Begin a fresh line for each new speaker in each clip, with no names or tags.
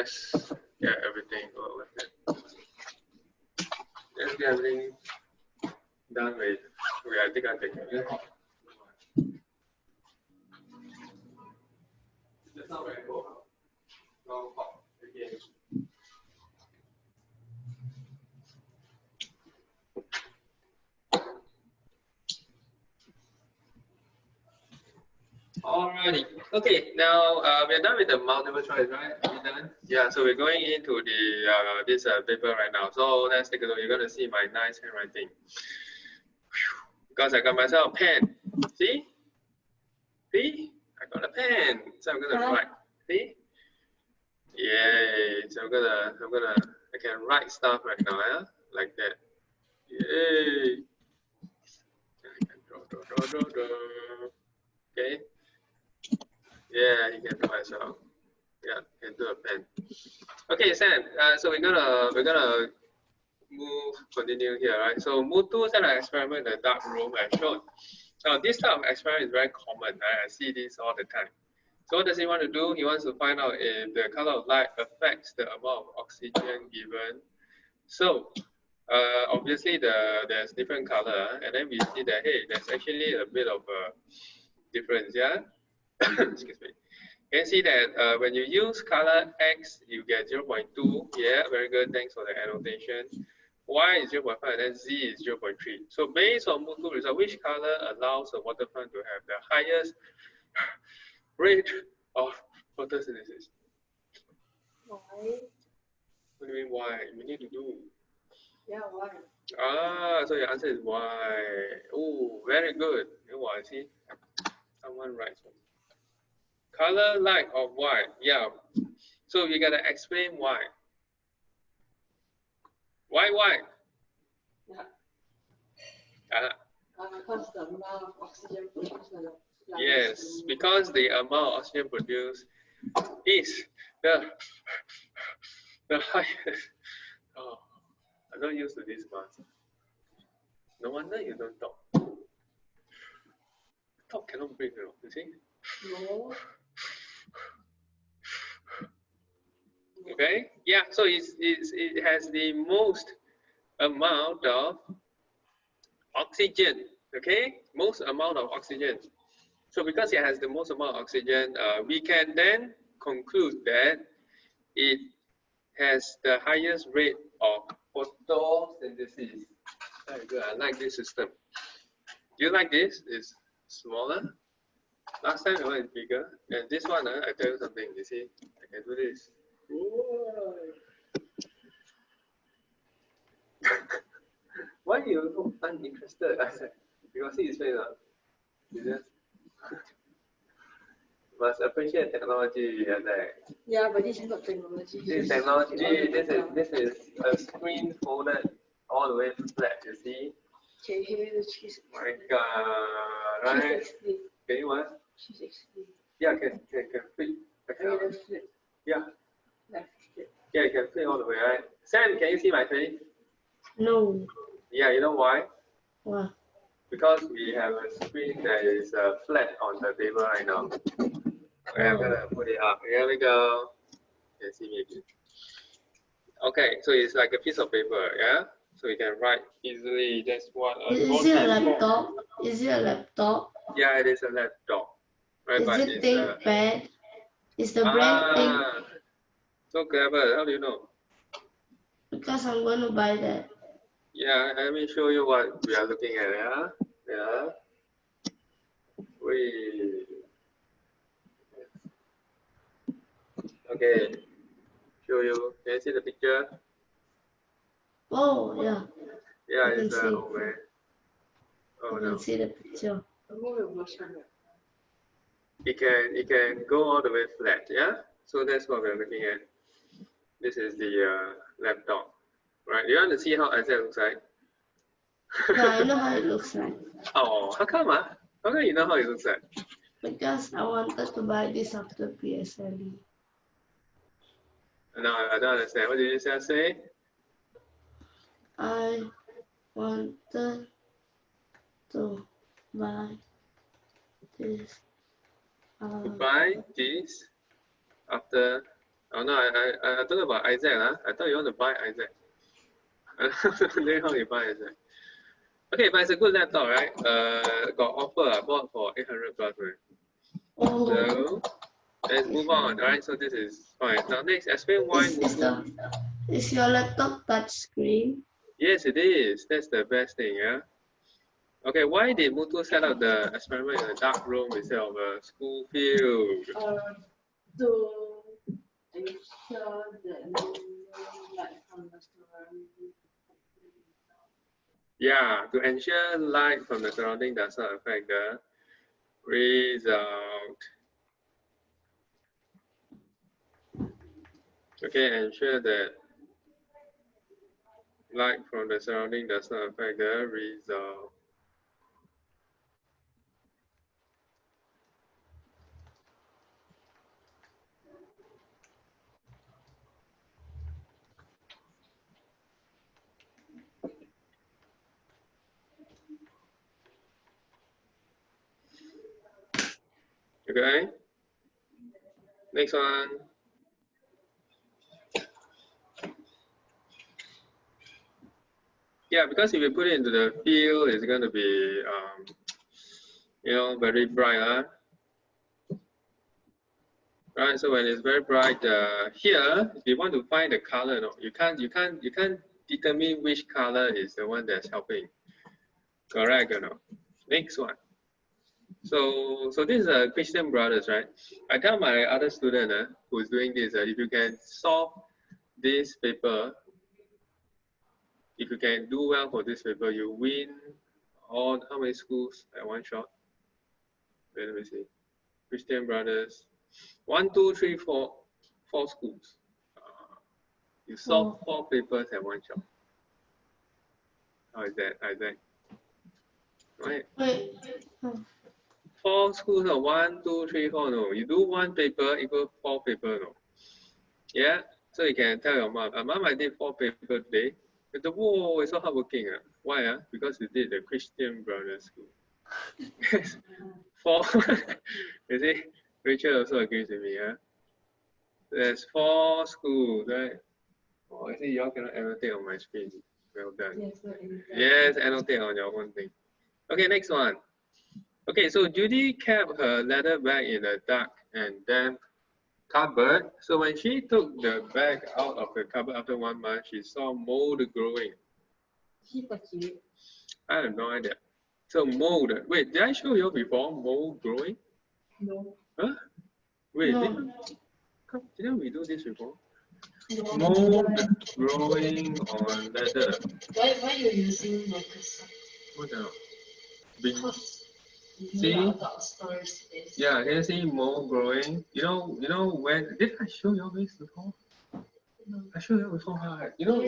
let's get everything over here. Let's get everything done with. I think I'll take it. That's not very cool. No hot again. Alrighty. Okay, now we're done with the multiple choice, right? Are we done? Yeah, so we're going into the this paper right now. So let's take a look. You're gonna see my nice handwriting. Because I got myself a pen. See? See? I got a pen. So I'm gonna write. See? Yay. So I can write stuff right now, yeah? Like that. Yay. I can draw. Okay. Yeah, you can do myself. Yeah, can do a pen. Okay, Sam. So we're gonna continue here, right? So Mutu set an experiment in the dark room as shown. Now this type of experiment is very common. Right? I see this all the time. So what does he want to do? He wants to find out if the color of light affects the amount of oxygen given. So obviously there's different color, and then we see that hey, there's actually a bit of a difference, yeah. Excuse me. You can see that when you use color X, you get 0.2. Yeah, very good. Thanks for the annotation. Y is 0.5 and then Z is 0.3. So based on Mutu result, which color allows a waterfront to have the highest rate of photosynthesis?
Why?
What do you mean why? We need to do.
Yeah, why?
Ah, so your answer is why. Oh, very good. Oh, I see. Someone writes. Color, light, or white. Yeah. So you gotta explain why. Why?
Yeah. Because the amount of oxygen produced.
Yes, because the amount of oxygen produced is the highest. Oh, I'm not used to this much. No wonder you don't talk. Talk cannot breathe, you see?
No.
Okay, yeah, so it has the most amount of oxygen, okay? Most amount of oxygen. So because it has the most amount of oxygen, we can then conclude that it has the highest rate of photosynthesis. Very good, I like this system. Do you like this? It's smaller. Last time the one is bigger. And this one, I tell you something, you see, I can do this. Why are you so uninterested? I said, you can see his face. You just must appreciate technology.
Yeah, but this is not technology.
This is technology. This is a screen folded all the way flat. You see?
Can you hear the cheese?
My God! Right? Can you what?
She's extreme.
Yeah, can flip.
Flip.
Yeah.
Left flip.
Yeah, you can flip all the way, right? Sam, can you see my face?
No.
Yeah, you know why?
Why?
Because we have a screen that is flat on the table right now. I'm gonna put it up. Here we go. You can see me again. Okay, so it's like a piece of paper, yeah? So you can write easily. That's what.
Is it a laptop? Is it a laptop?
Yeah, it is a laptop. Right,
is
but
it ThinkPad? Is the brand Think?
So clever. How do you know?
Because I'm going to buy that.
Yeah, let me show you what we are looking at. Yeah, yeah. Okay. Show you. Can you see the picture?
Oh yeah.
Yeah,
I can
it's
see.
over. Oh
I
no.
can see the picture.
It can go all the way flat. Yeah. So that's what we're looking at. This is the laptop. Right. You want to see how it looks like?
Yeah, I know how it looks like.
Oh, how come? How come you know how it looks like?
Because I wanted to buy this after PSLE.
No, I don't understand. What did you just say?
I wanted to buy this.
Buy this after Oh no, I thought about Isaac, huh? I thought you want to buy Isaac. I don't know how you buy Isaac. Okay, but it's a good laptop, right? Got offer, I bought for 800 plus, right? So let's move on. Alright, so this is fine. Now next, explain why.
Is your laptop touch screen?
Yes, it is. That's the best thing, yeah. Okay, why did Muthu set up the experiment in a dark room instead of a school field?
To ensure that no light from the surrounding.
Yeah, to ensure light from the surrounding does not affect the result. Okay, ensure that light from the surrounding does not affect the result. Okay, next one. Yeah, because if you put it into the field, it's going to be, very bright, huh? Right. So when it's very bright, here, if you want to find the color, no, you can't determine which color is the one that's helping. Correct or no? Next one. So this is Christian Brothers, right? I tell my other student who's doing this, if you can solve this paper, if you can do well for this paper, you win all how many schools at one shot? Wait, let me see. Christian Brothers, 1, 2, 3, 4 schools. You solve 4 papers at one shot. How is that, Isaac? Right.
Wait.
4 schools, no, 1, 2, 3, 4, no. You do 1 paper equal 4 paper, no. Yeah. So you can tell your mom, Mom, I did 4 papers today. But whoa, it's so hardworking. Why? Because you did the Christian Brothers School. 4. You see, Rachel also agrees with me. There's 4 schools, right? Oh, I see y'all cannot annotate on my screen. Well done. Yes, annotate on your own thing. Okay, next one. Okay, so Judy kept her leather bag in a dark and damp cupboard. So when she took the bag out of the cupboard after 1 month, she saw mold growing. I have no idea. So mold. Wait, did I show you before mold growing?
No.
Huh? Wait,
No.
Didn't we do this before? Mold growing on leather.
Why are you using Microsoft?
What the hell? See? Yeah, can you see mold growing? You know when did I show you this before? No. I showed you before. You know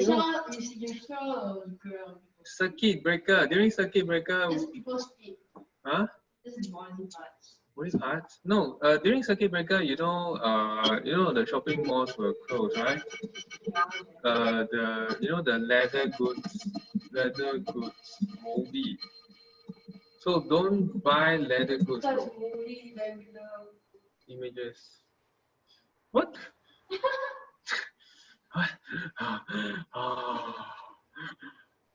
circuit breaker. During circuit breaker.
That's people's feet.
Huh?
This is body parts.
Body parts? No. During circuit breaker, the shopping malls were closed, right? The leather goods moldy. So don't buy leather goods.
That's moldy
images. What?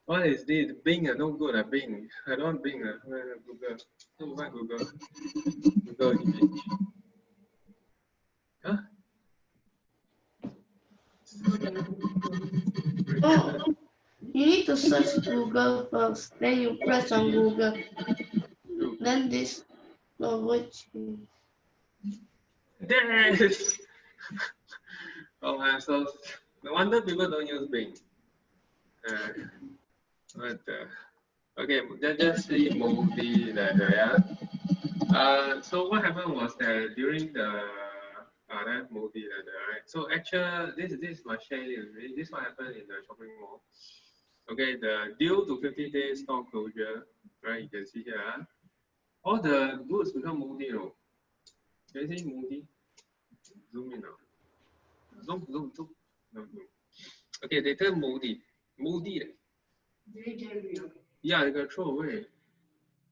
What is this? Bing, no good. Bing. I don't want Bing. Google. No, why Google? Google image. Huh?
Oh, you need to search Google first. Then you press on Google. Then this will change.
Yes. Oh, I'm so. No wonder people don't use Bing. Okay, just see moldy leather, yeah. So what happened was that during the that moldy leather, right? So actually, this is my share. This is what happened in the shopping mall. Okay, the due to 50 days store closure, right? You can see here, all the goods become moldy, you know. Can you see moldy? Zoom in now. Zoom. No. Okay, they turn moldy. Moldy. Yeah, they got throw away.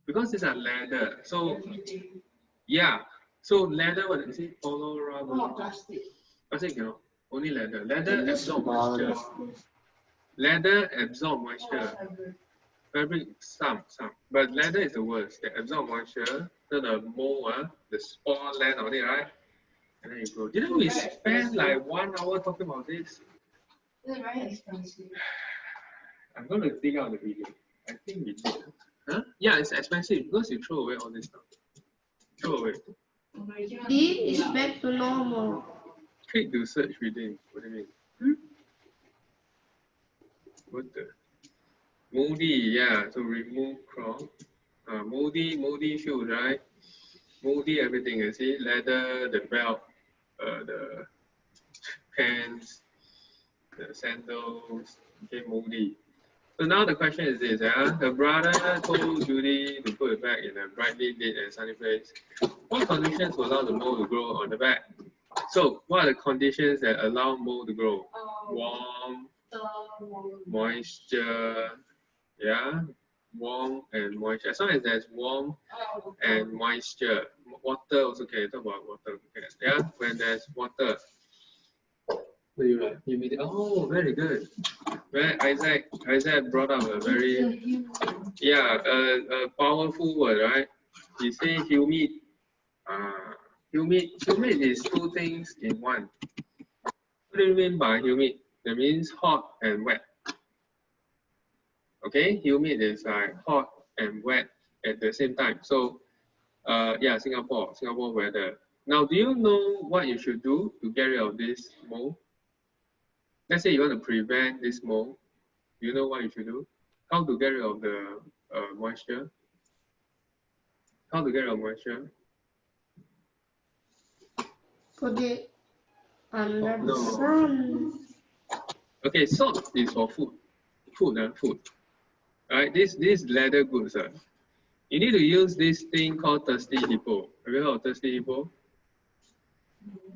Because it's a leather. So yeah. So leather, what is it? Plastic. Plastic, Only leather. Leather
And this
absorb
ball
moisture.
is this.
Leather absorb moisture. Fabric, some. But leather is the worst. They absorb moisture. So the mold, the spore land on it, right? And then you go. Didn't we spend like 1 hour talking about this?
It's very expensive.
I'm going to dig out the video. I think we did. Huh? Yeah, it's expensive because you throw away all this stuff. Throw away.
D is back to normal.
Click to search within. What do you mean? What the? Moldy, yeah. So remove crop. Moldy shoes, right? Moldy everything. You see, leather, the belt, the pants, the sandals. Okay, moldy. So now the question is this: her brother told Judy to put it back in a brightly lit and sunny place. What conditions will allow the mold to grow on the back? So, what are the conditions that allow mold to grow? Warm, moisture, yeah, warm and moisture. As long as there's warm and moisture, water also can talk about water. Okay. Yeah, when there's water. What do you like? Humidity. Oh, very good. Right, Isaac brought up a very a powerful word, right? He said humid. Humid is two things in one. What do you mean by humid? That means hot and wet. Okay, humid is like hot and wet at the same time. So, yeah, Singapore weather. Now, do you know what you should do to get rid of this mold? Let's say you want to prevent this mold. Do you know what you should do? How to get rid of the moisture? How to get rid of moisture?
Put it under the sun.
Okay, salt is for food. Food. Right? This leather goods. You need to use this thing called thirsty hippo. Have you heard of thirsty hippo?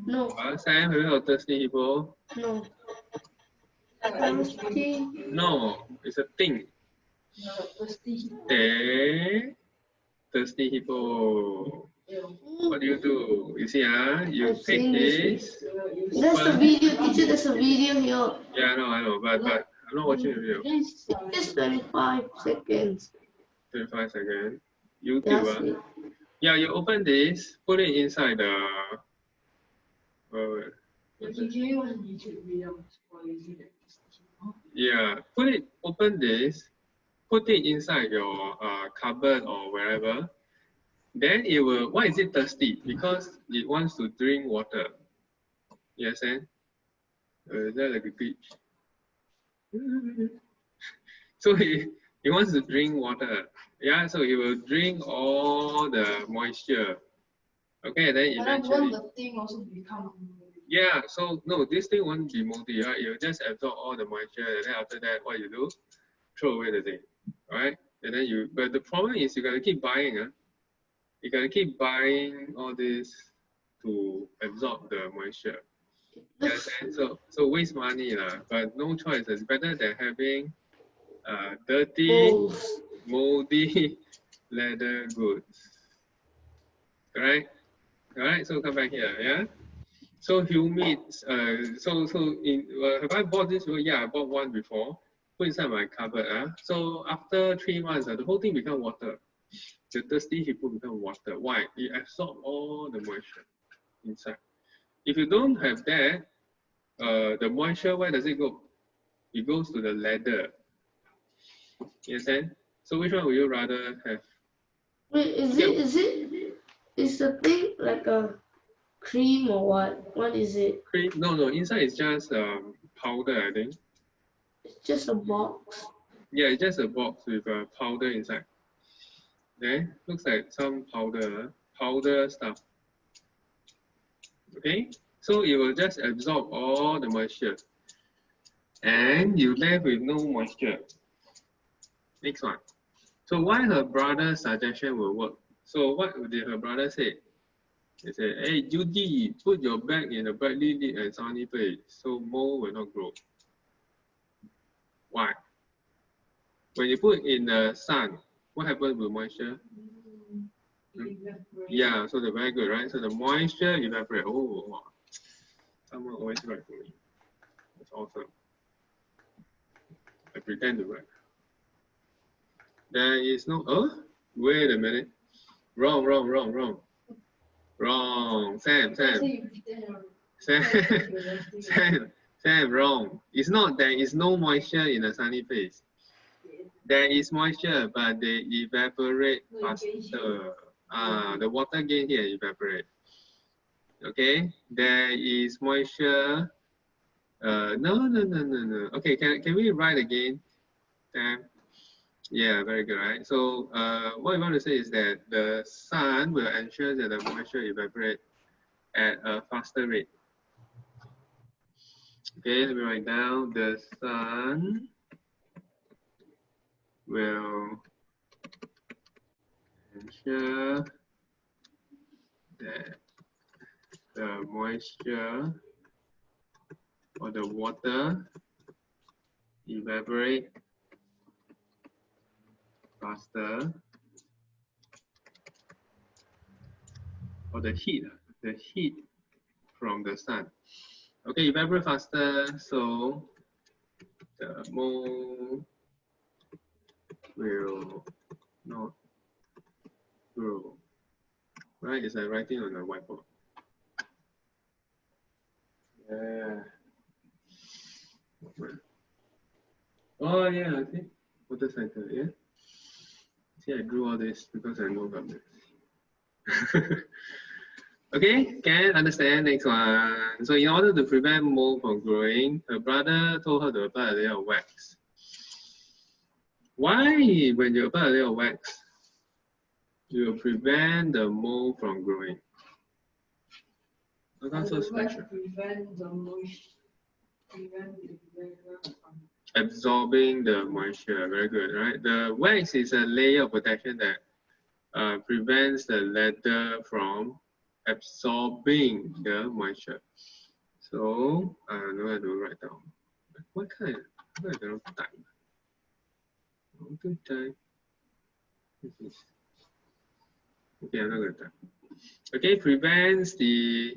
No.
Sam, have you heard of thirsty hippo?
No. Thirsty.
No, it's a thing. Thirsty hippo. What do? You see, you take this.
There's a video, teacher. There's a video here.
Yeah, I know, but I'm not watching the video.
Just 25 seconds.
25 seconds. YouTube. Yeah, you open this, put it inside the. Yeah, open this, put it inside your cupboard or wherever. Then it will. Why is it thirsty? Because it wants to drink water. Yes, and is that like a glitch? So it wants to drink water. Yeah, so it will drink all the moisture. Okay, then eventually.
The thing also become.
Yeah, so no, this thing won't be moldy, right? You'll just absorb all the moisture, and then after that, what you do? Throw away the thing, right? And then but the problem is you gotta keep buying, You gotta keep buying all this to absorb the moisture. Yes, and so waste money, but no choice. It's better than having dirty, moldy leather goods. Alright? Alright, so come back here, yeah? So humid, have I bought this? Yeah, I bought one before. Put inside my cupboard. So after 3 months, the whole thing become water. The thirsty hippo become water. Why? It absorbs all the moisture inside. If you don't have that, the moisture, where does it go? It goes to the leather. You understand? So which one would you rather have?
Wait, is the thing like a cream or what? What is it?
Cream? No. Inside is just powder, I think.
It's just a box.
Yeah, it's just a box with powder inside. There, looks like some powder stuff. Okay, so it will just absorb all the moisture, and you left with no moisture. Next one. So why her brother's suggestion will work? So what did her brother say? He said, "Hey Judy, put your bag in a brightly lit and sunny place, so mold will not grow." Why? When you put in the sun, what happens with moisture? Yeah, so they're very good, right? So the moisture evaporate. Oh, wow. Someone always write for me. awesome. I pretend to write. There is no, oh, wait a minute. Wrong. Sam. Sam, wrong. It's not there is no moisture in a sunny place. There is moisture, but they evaporate faster. The water gain here evaporate. Okay, there is moisture. No. Okay, can we write again? Yeah, very good, right? So what I want to say is that the sun will ensure that the moisture evaporate at a faster rate. Okay, let me write down. The sun will ensure that the moisture or the water evaporate faster, or the heat from the sun. Okay, evaporate faster, so the mole will not grow. Right? It's like writing on a whiteboard. Yeah. Oh yeah, okay. Motorcycle, yeah. See, I drew all this because I know about this. Okay, can understand. Next one. So in order to prevent mold from growing, her brother told her to apply a layer of wax. Why, when you apply a layer of wax, you will prevent the mold from growing? That's so special.
Prevent the moisture.
Absorbing the moisture, very good, right? The wax is a layer of protection that prevents the leather from absorbing the moisture. So I don't know how to write down. What kind? I don't type. How to type? Okay, I'm not gonna type. Okay, prevents the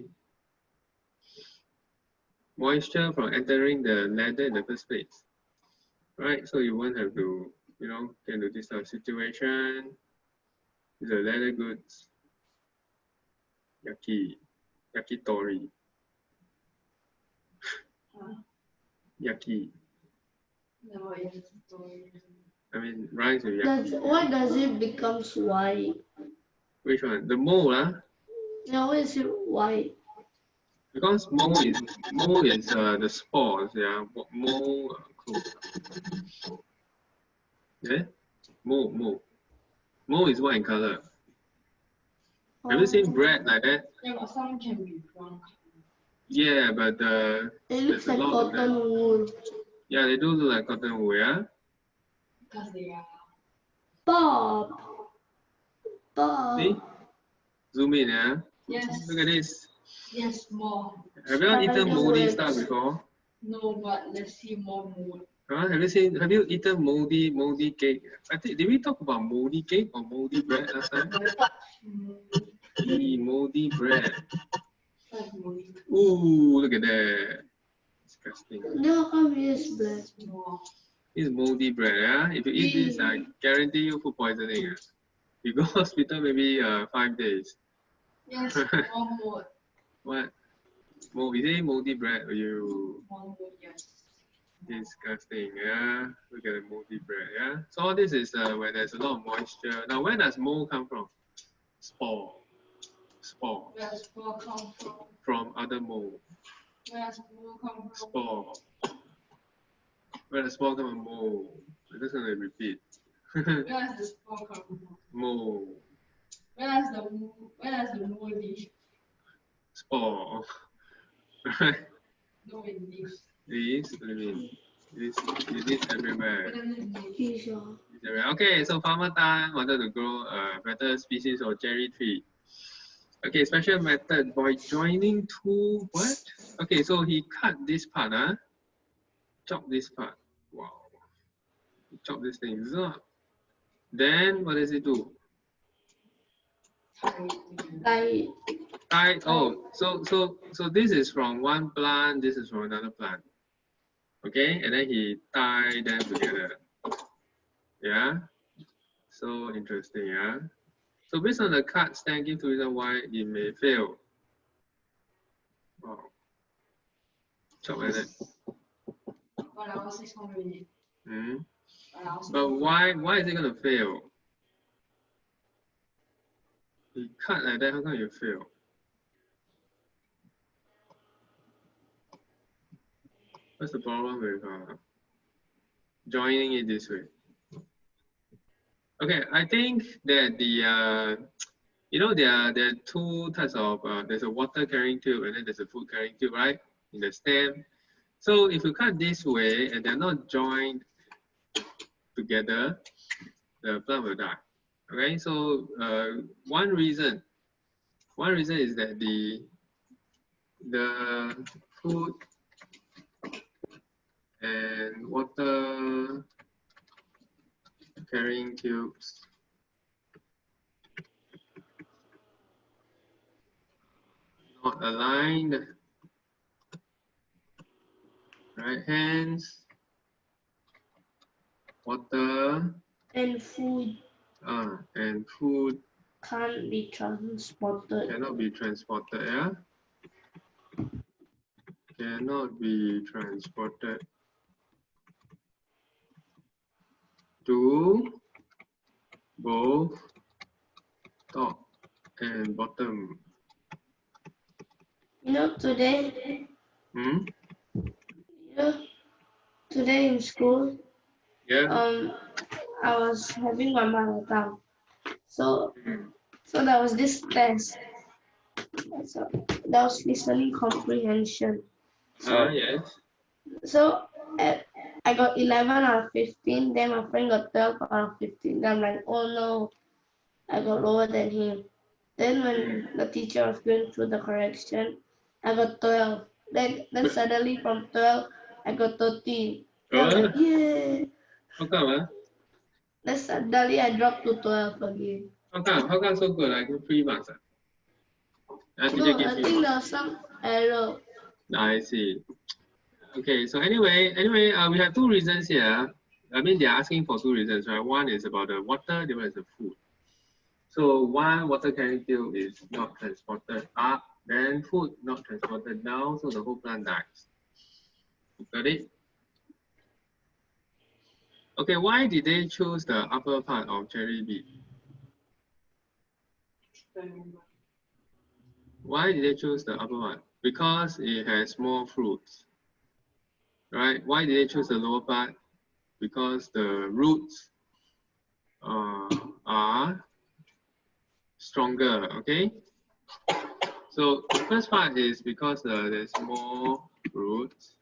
moisture from entering the leather in the first place. Right, so you won't have to, get into this type of situation. These are leather goods. Yakitori. Yaki.
No,
I mean, rice with yaki.
Why does it become white?
Which one? The mold, huh?
Yeah, why is it white?
Because mold is the spores, yeah. Mold clothes. Yeah? Mold. Mold is white in color. Have you seen bread like that?
Yeah, but some can be brown.
Yeah, but
it looks like cotton wool.
Yeah, they do look like cotton wool, yeah?
Because they are.
Bob.
See? Zoom in, yeah?
Yes.
Look at this.
Yes, more.
Have you eaten moldy stuff before?
No, but let's see more mold.
Huh? Have you eaten moldy cake? I think, did we talk about moldy cake or moldy bread last time? Moldy bread. Ooh, look at that. Disgusting.
No, come here's bread.
This is moldy bread, yeah? If you eat this, I guarantee you food poisoning. Yeah? You go hospital maybe 5 days.
Yes, more mold.
What? Mold? Is it moldy bread? Or you?
More mold, yes.
Disgusting, yeah. Look at the moldy bread, yeah. So all this is where there's a lot of moisture. Now, where does mold come from? Spore.
Where does spore come from?
From other mold.
Where does spore come from?
Spore. Where does spore come from? Mold. I'm just gonna repeat.
Where does the spore come from?
Mold.
Where does the mold live?
Spore. Right.
No, it lives.
This, what do you mean? This everywhere.
Sure.
Okay, so Farmer Tan wanted to grow a better species of cherry tree. Okay, special method by joining two, what? Okay, so he cut this part, huh? Chop this part. Wow. Chop this thing. Then what does it do?
Tie.
Oh, so this is from one plant, this is from another plant. Okay, and then he tie them together. Yeah, so interesting. Yeah. So based on the cards, then give two reasons why it may fail. Wow. Chop like that.
1 hour 600 minutes.
Hmm.
1 hour
But why is it gonna fail? You cut like that, how come you fail? What's the problem with joining it this way? Okay, I think that the you know there are two types of there's a water carrying tube and then there's a food carrying tube, right? In the stem. So if you cut this way and they're not joined together, the plant will die. Okay, so one reason is that the food and water carrying tubes not aligned, right? Hence, water
And food can't be transported.
cannot be transported. Yeah, cannot be transported to both top and bottom.
You know, today in school,
Yeah.
I was having my mother tongue. So there was this test. So that was listening comprehension.
Yes.
So I got 11 out of 15. Then my friend got 12 out of 15. Then I'm like, oh no, I got lower than him. Then when the teacher was going through the correction, I got 12. Then suddenly from 12, I got 13. Then I'm like, yeah.
How come?
Then suddenly I dropped to 12 again.
How come so good? Like 3 marks.
No, I think there was some error.
I see. Okay, so anyway, we have 2 reasons here. I mean, they're asking for 2 reasons, right? One is about the water, the other is the food. So one water carrying tube is not transported up, then food not transported down, so the whole plant dies. Got it? Okay, why did they choose the upper part of cherry beet? Why did they choose the upper part? Because it has more fruits. Right? Why did they choose the lower part? Because the roots are stronger, okay? So the first part is because there's more roots.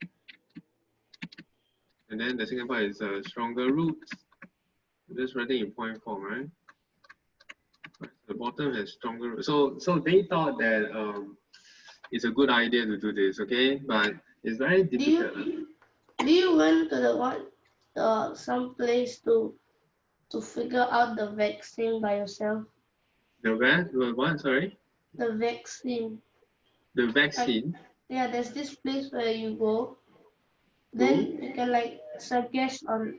And then the second part is stronger roots. I'm just writing in point form, right? The bottom has stronger roots. So they thought that it's a good idea to do this, okay? But it's very difficult.
Do you went to some place to figure out the vaccine by yourself?
The what? Sorry?
The vaccine.
The vaccine?
Yeah, there's this place where you go. Then you can like suggest on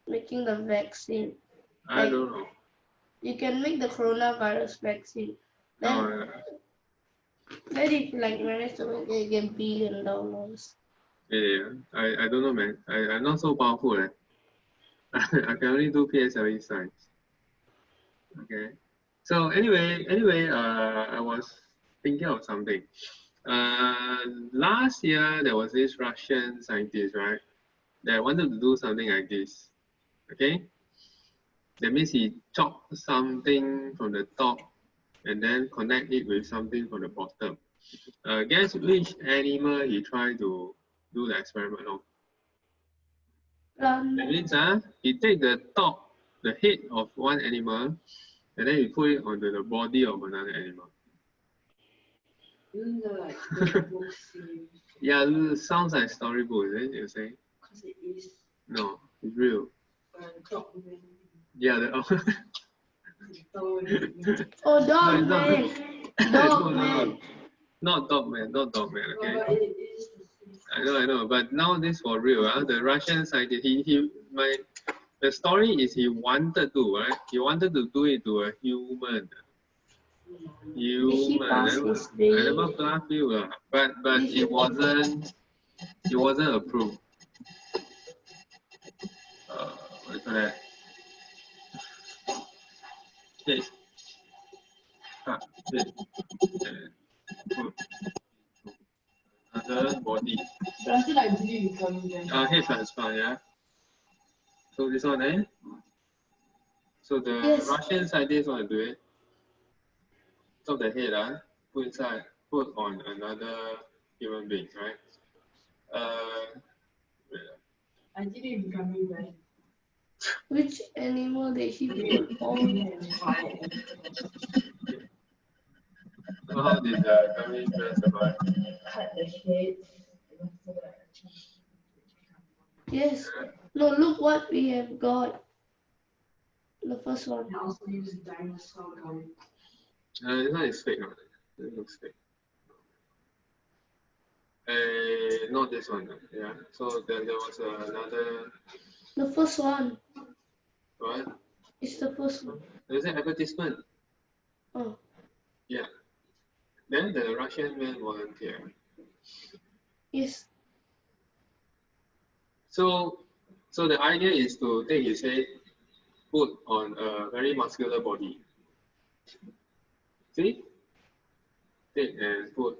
making the vaccine.
I don't know.
You can make the coronavirus vaccine. Then if you like manage to make it, get $1 billion.
Yeah, I don't know, man. I'm not so powerful. I can only do PSLE Science. Okay. So anyway, I was thinking of something. Last year there was this Russian scientist, right, that wanted to do something like this. Okay. That means he chopped something from the top and then connect it with something from the bottom. Guess which animal he tried to do the experiment on? That means he take the top, the head of one animal, and then he put it onto the body of another animal.
Isn't there like the book series?
Yeah, it sounds like storybook, isn't it? You say?
Because it is.
No, it's real.
Dogman.
Yeah,
Oh, Dogman. Dogman.
Not Dogman, okay?
But it is the same.
I know. But now this for real. The Russian scientist, the story is he wanted to, right? He wanted to do it to a human.
He passed his
I
grade.
never bluff you, but it wasn't approved. What do you call that? Head, put another body. Head transplant, yeah. So this one, eh? So the
Yes.
Russian scientists want to do it. So the head, put on another human being, right?
Which animal did he put on?
So how did the gummy bear survive?
Yes. No, look what we have got. The first one.
This one is fake, no? It looks fake. Not this one, yeah. So there was another.
The first one.
What?
It's the first one.
There's an advertisement.
Oh.
Yeah. Then the Russian man volunteer.
Yes.
So the idea is to take his head, put on a very muscular body. See? Take and put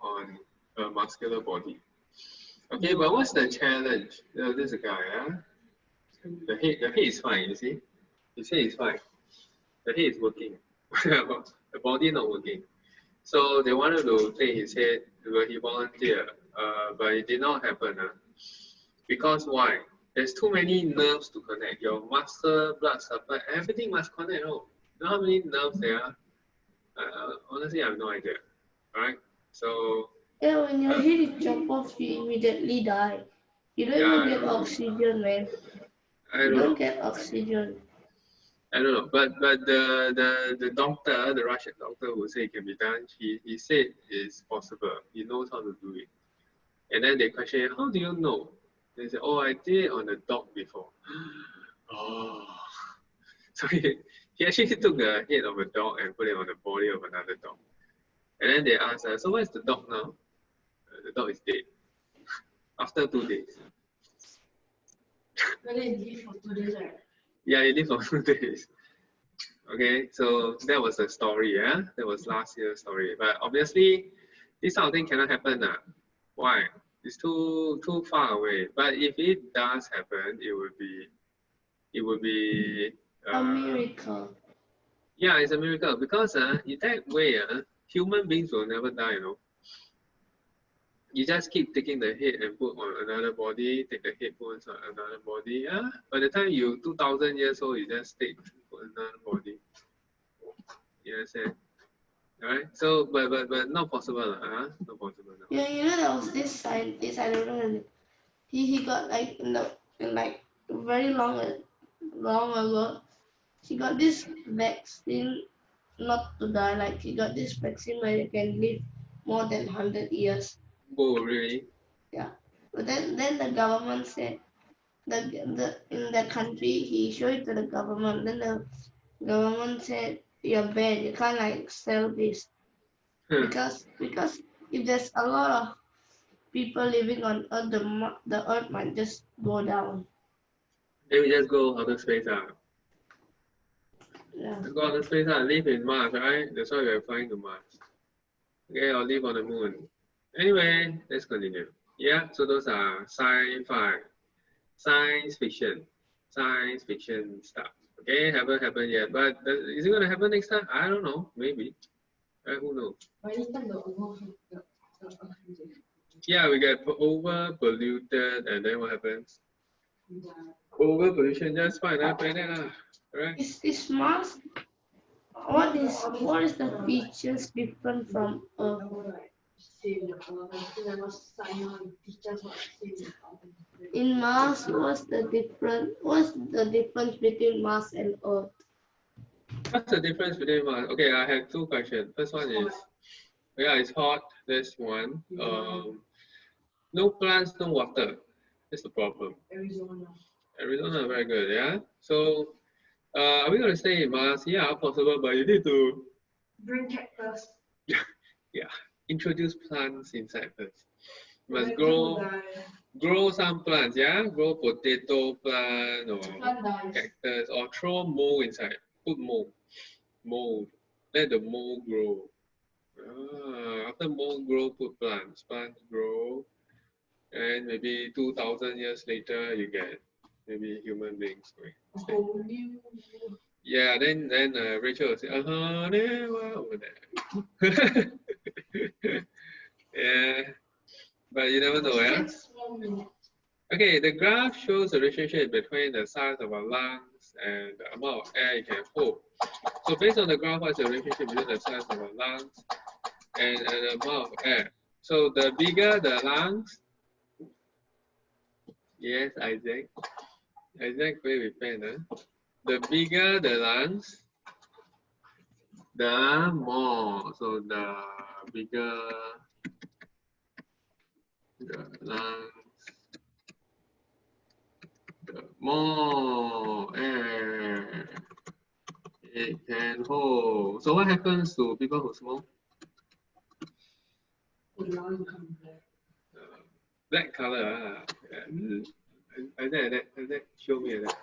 on a muscular body. Okay, but what's the challenge? There's a guy, The head is fine, you see? His head is fine. The head is working. The body not working. So they wanted to take his head, he volunteered, but it did not happen. Because why? There's too many nerves to connect. Your muscle, blood supply, everything must connect. You know how many nerves there are? Honestly, I have no idea. Alright? So
Yeah, when your head is chopped off, you immediately die. You don't even get oxygen, man. You don't get oxygen.
I don't know, but the doctor, the Russian doctor who said it can be done, he said it's possible. He knows how to do it. And then they question, how do you know? They said, oh, I did it on a dog before. Oh. So he actually took the head of a dog and put it on the body of another dog. And then they asked, so where's the dog now? The dog is dead. After 2 days.
But they live for 2 days, right?
Yeah, he lived for 2 days. Okay, so that was the story, yeah? That was last year's story. But obviously, this sort of thing cannot happen. Why? It's too far away. But if it does happen, it would be
A miracle.
Yeah, it's a miracle because in that way, human beings will never die, you know. You just keep taking the head and put on another body, take the head, put on another body. Yeah, by the time you 2,000 years old, you just take put another body. You understand? Alright. So, but not possible, not possible. No.
Yeah, you know there was this scientist. I don't know. He got like in like very long ago. He got this vaccine not to die. Like he got this vaccine where you can live more than 100 years.
Oh, really?
Yeah. But then the government said in the country he showed it to the government. Then the government said you're banned. You can't like sell this because if there's a lot of people living on Earth, the Earth might just go down.
Then we just go outer space.
Yeah.
Go outer space. Live in Mars, right? That's why we're flying to Mars. Okay, or live on the moon. Anyway, let's continue. Yeah, so those are sci-fi, science fiction stuff. Okay, haven't happened yet, but is it going to happen next time? I don't know, maybe. Who knows?
By this time, the
Yeah, we get over polluted, and then what happens? Over pollution, just find that planet, right?
Is Mars? What is the features different from Earth? In Mars, what's the difference between Mars and Earth?
What's the difference between Mars? Okay, I have 2 questions. First one is, yeah, it's hot. That's one. No plants, no water. That's the problem.
Arizona.
Arizona, very good, yeah? So, are we going to stay in Mars? Yeah, possible, but you need to
Bring cactus.
yeah, introduce plants inside first. Must
When
grow
people die,
grow some plants, yeah? Grow potato plant or
plant dies.
cactus or throw mold inside. Put mold. Mold. Let the mold grow. After mold grow, put plants. Plants grow. And maybe 2,000 years later, you get maybe human beings going.
A whole new.
Yeah, then Rachel will say, there, over there. Yeah, but you never know, yeah?
6 more minutes.
Okay, the graph shows the relationship between the size of our lungs and the amount of air you can hold. So based on the graph, what's the relationship between the size of our lungs and the amount of air? So the bigger the lungs, yes, Isaac. Isaac, play with pen, huh? The bigger the lungs, the more. So the bigger the lungs, the more air it can hold. So what happens to people who smoke?
The lung comes back.
Black color. That show me that.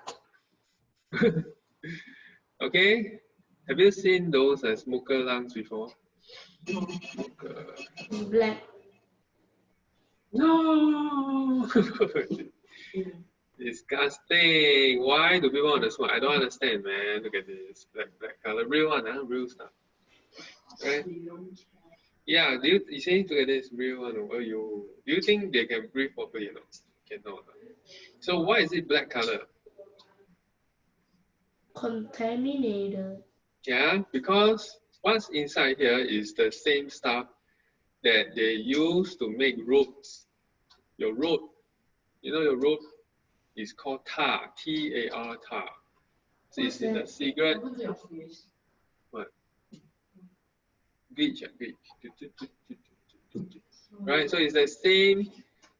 Okay. Have you seen those smoker lungs before?
Black.
No. Disgusting. Why do people want to smoke? I don't understand, man. Look at this black color. Real one, huh? Real stuff. Right? Yeah. Do you see? Look at this real one. Oh, do you think they can breathe properly? No, cannot. So why is it black color?
Contaminated.
Yeah, because what's inside here is the same stuff that they use to make ropes. Your rope, you know, your rope is called tar, T-A-R, tar. So it's in the cigarette.
What was your face?
What? Bleach. Right, so it's the same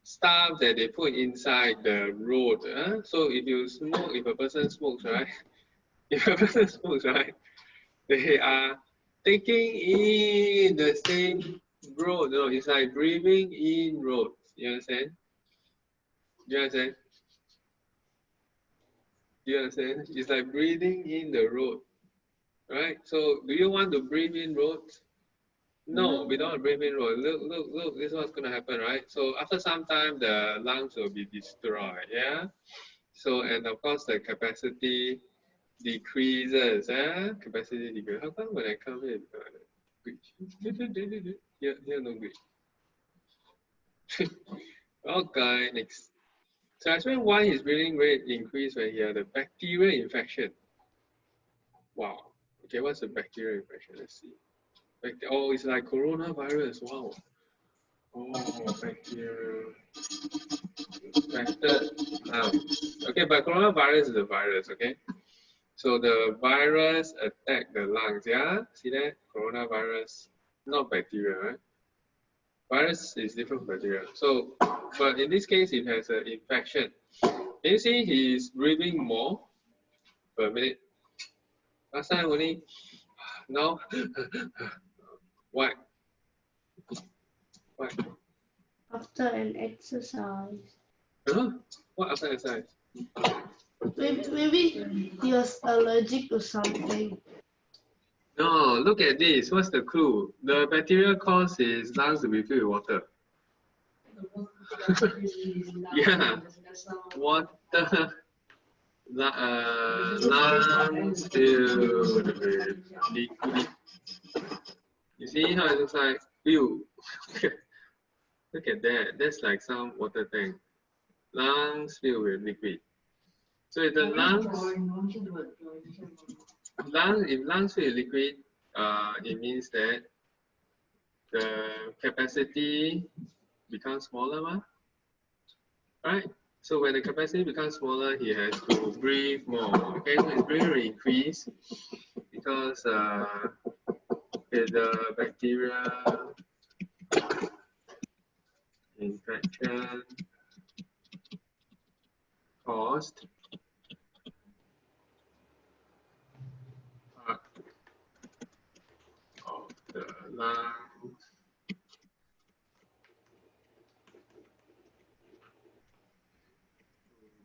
stuff that they put inside the road. So if you smoke, if a person smokes, right? If a person smokes, right? They are taking in the same road. No, it's like breathing in roads. You understand? Do you understand? Do you understand? It's like breathing in the road, right? So, do you want to breathe in roads? No, we don't want to breathe in roads. Look, this is what's going to happen, right? So, after some time, the lungs will be destroyed, yeah? So, and of course, the capacity decreases, Capacity decreases. How come when I come here, glitch? Here no glitch. Okay, next. So I explained why his breathing rate increased when he had a bacterial infection. Wow. Okay, what's a bacterial infection? Let's see. Oh, it's like coronavirus. Wow. Oh, bacterial infected lungs. Okay, but coronavirus is a virus, okay? So the virus attacked the lungs, yeah? See that? Coronavirus, not bacteria, right? Virus is different from bacteria. So, but in this case, it has an infection. Can you see he's breathing more per minute? Last time only, now, why? Why?
After an exercise.
Huh? What after exercise?
Maybe he was allergic to something.
No, look at this. What's the clue? The bacteria cause his lungs to be filled with water. Yeah, water. Lungs filled with liquid. You see how it looks like? Ew. Look at that. That's like some water tank. Lungs filled with liquid. So if the if lungs filled with liquid, it means that the capacity becomes smaller, right? So when the capacity becomes smaller, he has to breathe more. Okay, so his breathing will increase because the bacteria infection caused part of the lungs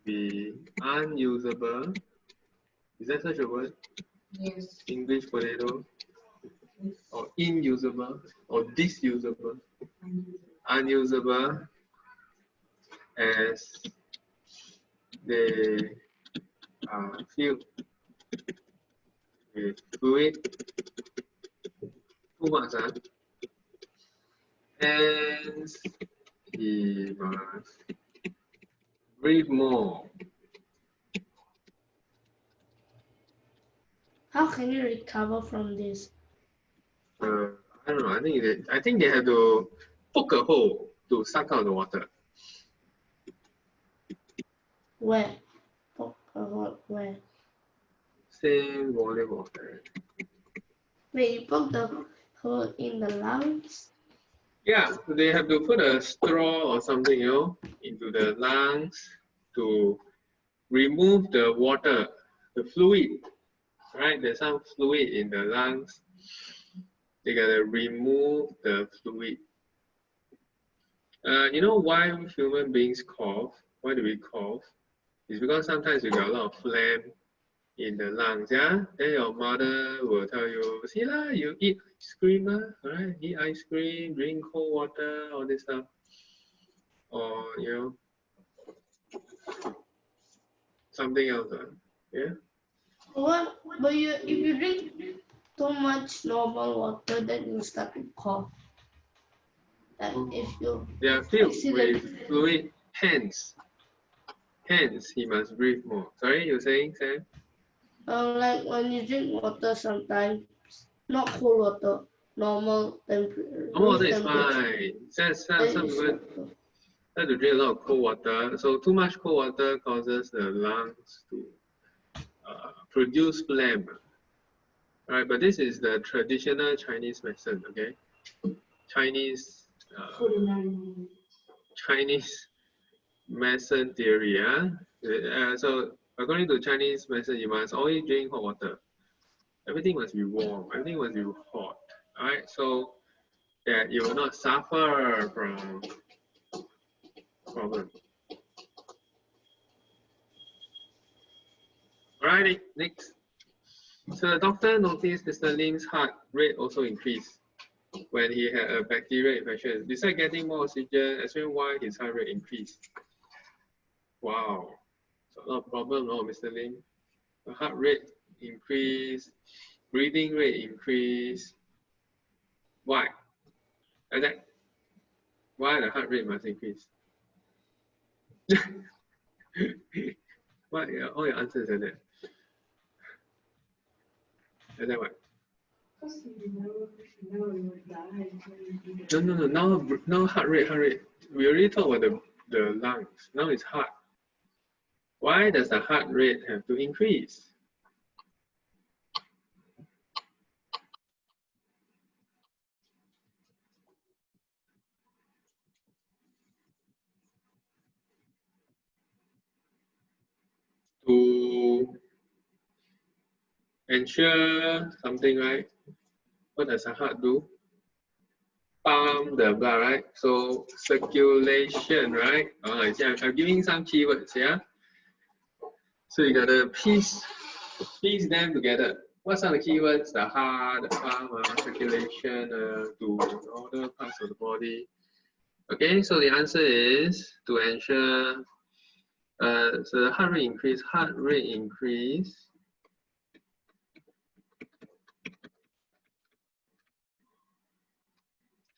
be unusable. Is that such a word?
Yes.
English potato? Or inusable or disusable? Unusable as they are filled with fluid. Too much, huh? Hence, he must breathe more.
How can you recover from this?
I don't know. I think they have to poke a hole to suck out the water.
Where? Poke a hole where?
Same volume of air.
Wait, you poke the hole in the lungs?
Yeah, they have to put a straw or something, into the lungs to remove the water, the fluid. Right? There's some fluid in the lungs. They gotta remove the fluid. You know why human beings cough? Why do we cough? It's because sometimes we got a lot of phlegm in the lungs, yeah? Then your mother will tell you, see lah, you eat ice cream, right? Eat ice cream, drink cold water, all this stuff. Or, something else, yeah?
What? But if you drink too much normal water, then you start to cough. Like if you
They are filled
accidentally
with fluid, hence he must breathe more. Sorry, you're saying, Sam?
like when you drink water sometimes, not cold water, normal temperature.
Normal water is fine. Some people like to drink a lot of cold water. So too much cold water causes the lungs to produce phlegm. Right, but this is the traditional Chinese medicine, okay? Chinese medicine theory, so according to Chinese medicine, you must always drink hot water. Everything must be warm. Everything must be hot. All right, so that you will not suffer from problem. Alrighty, next. So the doctor noticed Mr. Lim's heart rate also increased when he had a bacterial infection. Besides getting more oxygen, explain why his heart rate increased. Wow, so a lot of problem, Mr. Lim. The heart rate increased, breathing rate increased. Why? Like that. Why the heart rate must increase? What? All your answers are there. Like that what? No. Now heart rate. We already talked about the lungs. Now it's heart. Why does the heart rate have to increase? To ensure something, right? What does the heart do? Pump the blood, right? So circulation, right? I'm giving some keywords, yeah? So you gotta piece them together. What are the keywords? The heart, the pump, circulation, to all the parts of the body. Okay, so the answer is to ensure. So the heart rate increase.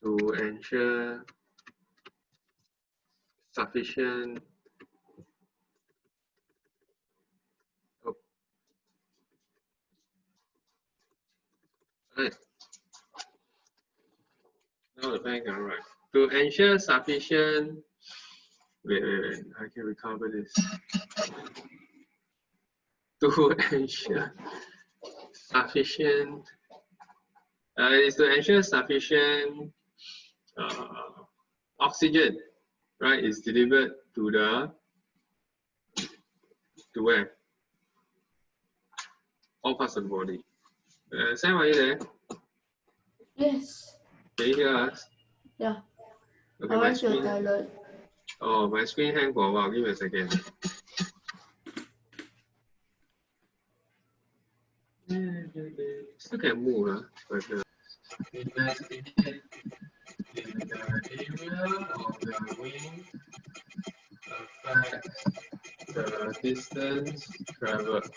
To ensure sufficient right. Now the pen can write. To ensure sufficient. Wait. I can recover this. To ensure sufficient. Is to ensure sufficient oxygen right, is delivered to where? All parts of the body. Sam, are you there?
Yes.
Can you hear us?
Yeah.
Okay,
I
my
went to the
screen.
toilet.
Oh, my screen hang for a while. Give me a second. Still can move, huh? But investigate in the area of the wing affects the distance traveled.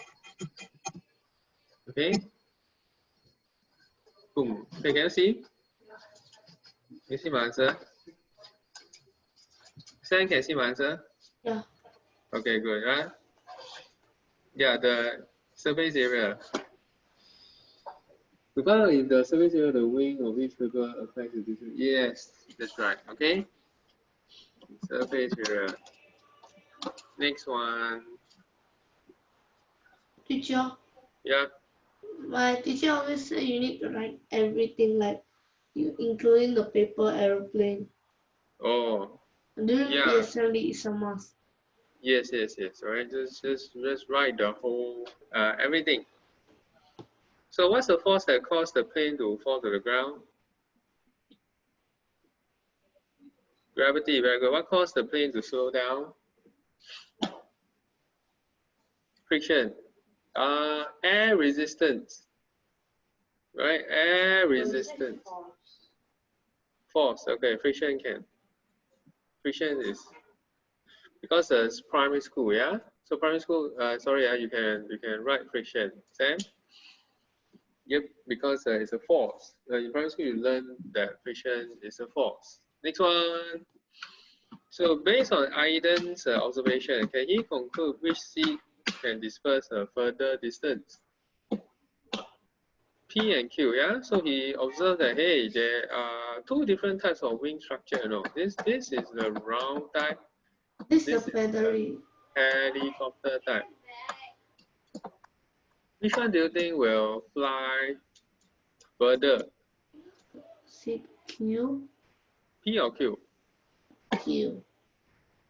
Okay. Boom. Okay, can you see? Can you see my answer? Sam, can you see my answer?
Yeah.
Okay, good. Right? Yeah, the surface area. Because in the surface area, the wing of each paper affects the distance. Yes, that's right. Okay. Surface area. Next one.
Teacher,
Yeah.
my teacher always say you need to write everything, like you including the paper aeroplane.
Oh.
During
Yeah.
PSLE is a must.
Yes. All right. Just write the whole everything. So what's the force that caused the plane to fall to the ground? Gravity. Very good. What caused the plane to slow down? Friction. Air resistance. Right. Air resistance. Force. Okay. Friction can. Friction is because it's primary school. Yeah. So primary school. Sorry. You can write friction. Sam. Yep, because it's a force. In primary school, you learn that friction is a force. Next one. So based on Aiden's observation, can he conclude which seed can disperse a further distance? P and Q, yeah? So he observed that, hey, there are two different types of wing structure, you know. This is the round type.
This
This
is the feathery.
Helicopter type. Which one do you think will fly further?
Seed Q.
P or Q?
Q.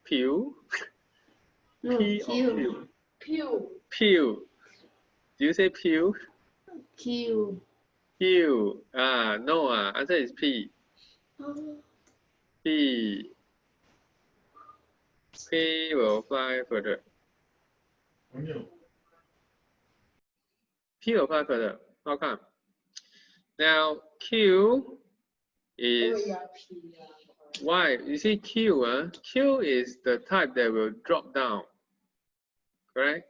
Pew?
No,
P or
Q.
Q? Pew. Do you say pew?
Q.
Pew. No. Answer is P.
Oh,
P. P will fly further. P will fly further. How come? Now Q is why? You see Q. Q is the type that will drop down. Correct?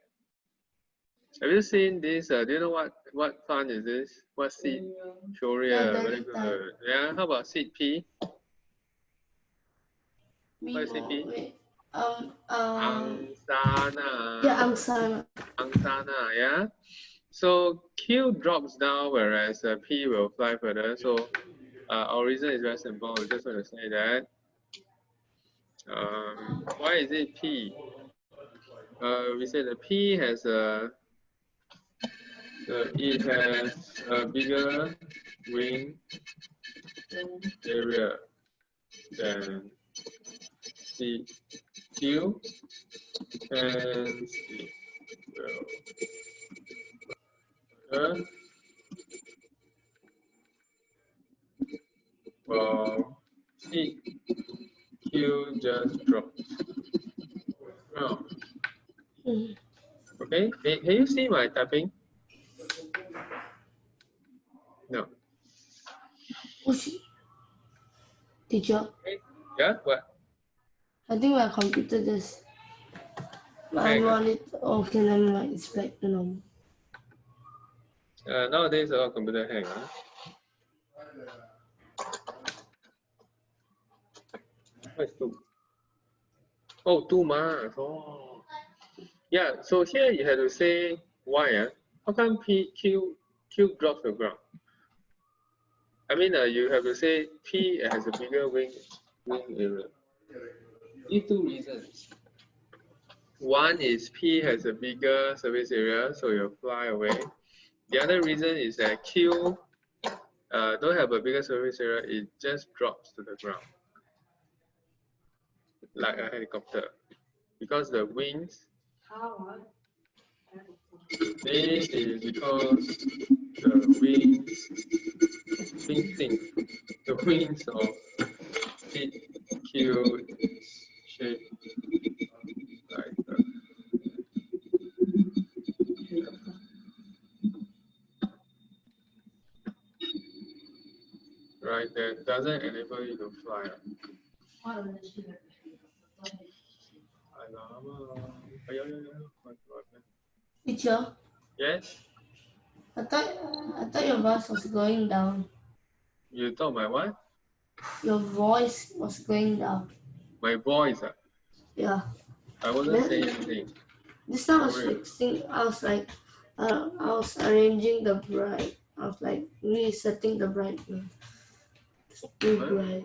Have you seen this? Do you know what plant is this? What seed? Choria. Very good. Yeah. How about seed P? What is seed P?
wait.
Angsana.
Yeah, Angsana.
Angsana. Yeah. So Q drops down, whereas P will fly further. So our reason is very simple. We just want to say that. Why is it P? We say the P has it has a bigger wing area than C Q, and it will C Q just drops. Oh. Okay, can you see my typing? No.
Teacher.
Okay. Yeah, what?
I think my computer just. My monitor. Okay, never mind. It's back to normal.
Nowadays, our computer hang. What is 2? Oh, 2 marks. Oh. Yeah, so here you have to say why. How come Q drops to the ground? I mean, you have to say P has a bigger wing area. These 2 reasons. One is P has a bigger surface area, so you'll fly away. The other reason is that Q don't have a bigger surface area, it just drops to the ground. like a helicopter because the wings. This is because the wings think. The wings of it cute shape like that. Right, that doesn't enable you to fly.
Teacher,
Yes?
I thought your voice was going down.
You thought my what?
Your voice was going down.
My voice?
Yeah.
I wasn't saying anything.
This time I was fixing. I was arranging the bright. I was like resetting the brightness. It's too bright.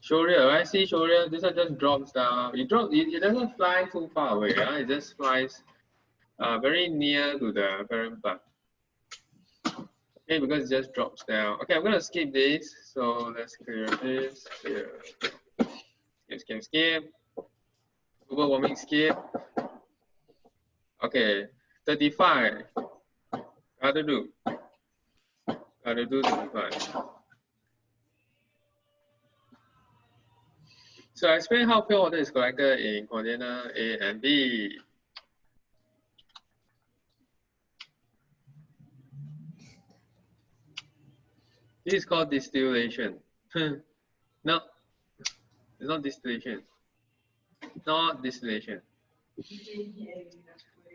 Shoria, right? See Shoria, this one just drops down. It doesn't fly too far away, right? It just flies very near to the parent bud. Okay, because it just drops down. Okay, I'm gonna skip this. So let's clear this. Clear. Skip. Global warming skip. Okay, 35. Gotta do 35. So I explain how pure water is collected in container A and B. This is called distillation. No, it's not distillation. Not distillation.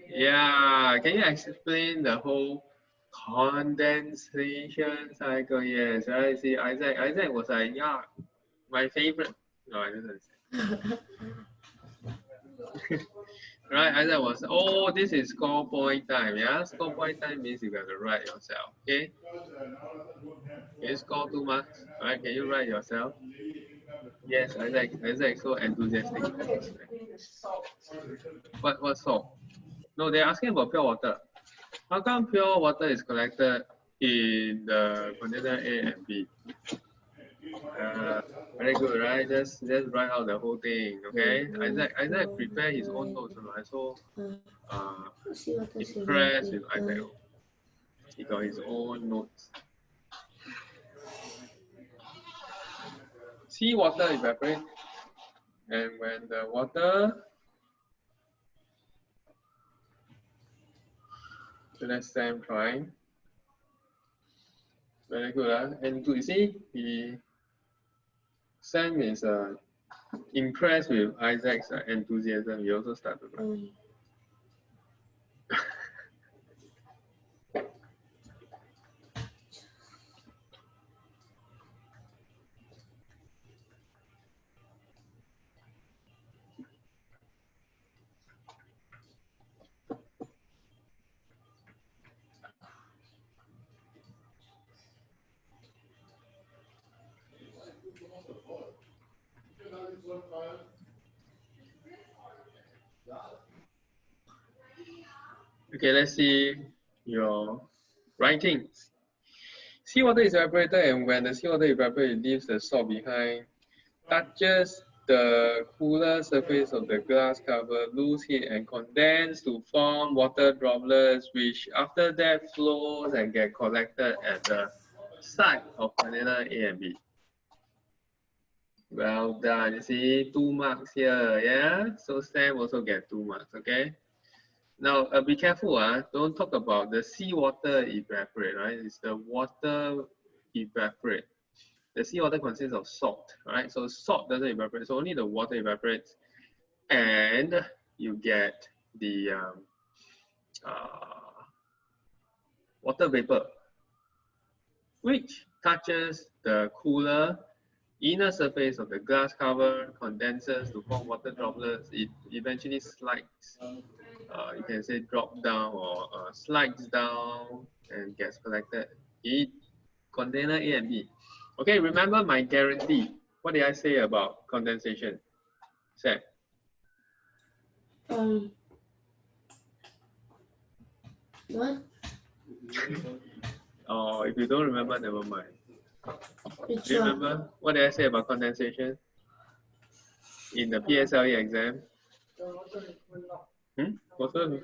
Yeah, can you explain the whole condensation cycle? Yes, I see. Isaac was like, yeah, my favorite. No, I didn't say. Right, Isaac was, oh, this is score point time. Yeah, score point time means you got to write yourself. Okay. Can you score 2 marks? All right, can you write yourself? Yes, Isaac so enthusiastic. What salt? No, they're asking about pure water. How come pure water is collected in the container A and B? Very good, right? Just write out the whole thing, okay? Isaac prepare his own notes. I so impressed with Isaac. He got his own notes. Seawater evaporates, and when the water, so that's Sam trying. Very good, and good. You see, Sam is impressed with Isaac's enthusiasm. He also started to write. Okay, let's see your writing. Seawater is evaporated, and when the seawater evaporates, it leaves the salt behind, touches the cooler surface of the glass cover, lose heat, and condense to form water droplets, which after that flows and get collected at the site of container A and B. Well done. You see, 2 marks here, yeah? So Sam also get 2 marks, okay? Now, be careful, don't talk about the seawater evaporate, right? It's the water evaporate. The seawater consists of salt, right? So salt doesn't evaporate, so only the water evaporates, and you get the water vapor, which touches the cooler inner surface of the glass cover, condenses to form water droplets. It eventually slides. You can say drop down or slides down and gets collected in container A and B. Okay, remember my guarantee. What did I say about condensation? Sam?
What?
Oh, if you don't remember, never mind.
Which
Do you remember what did I say about condensation? in the PSLE exam? Water.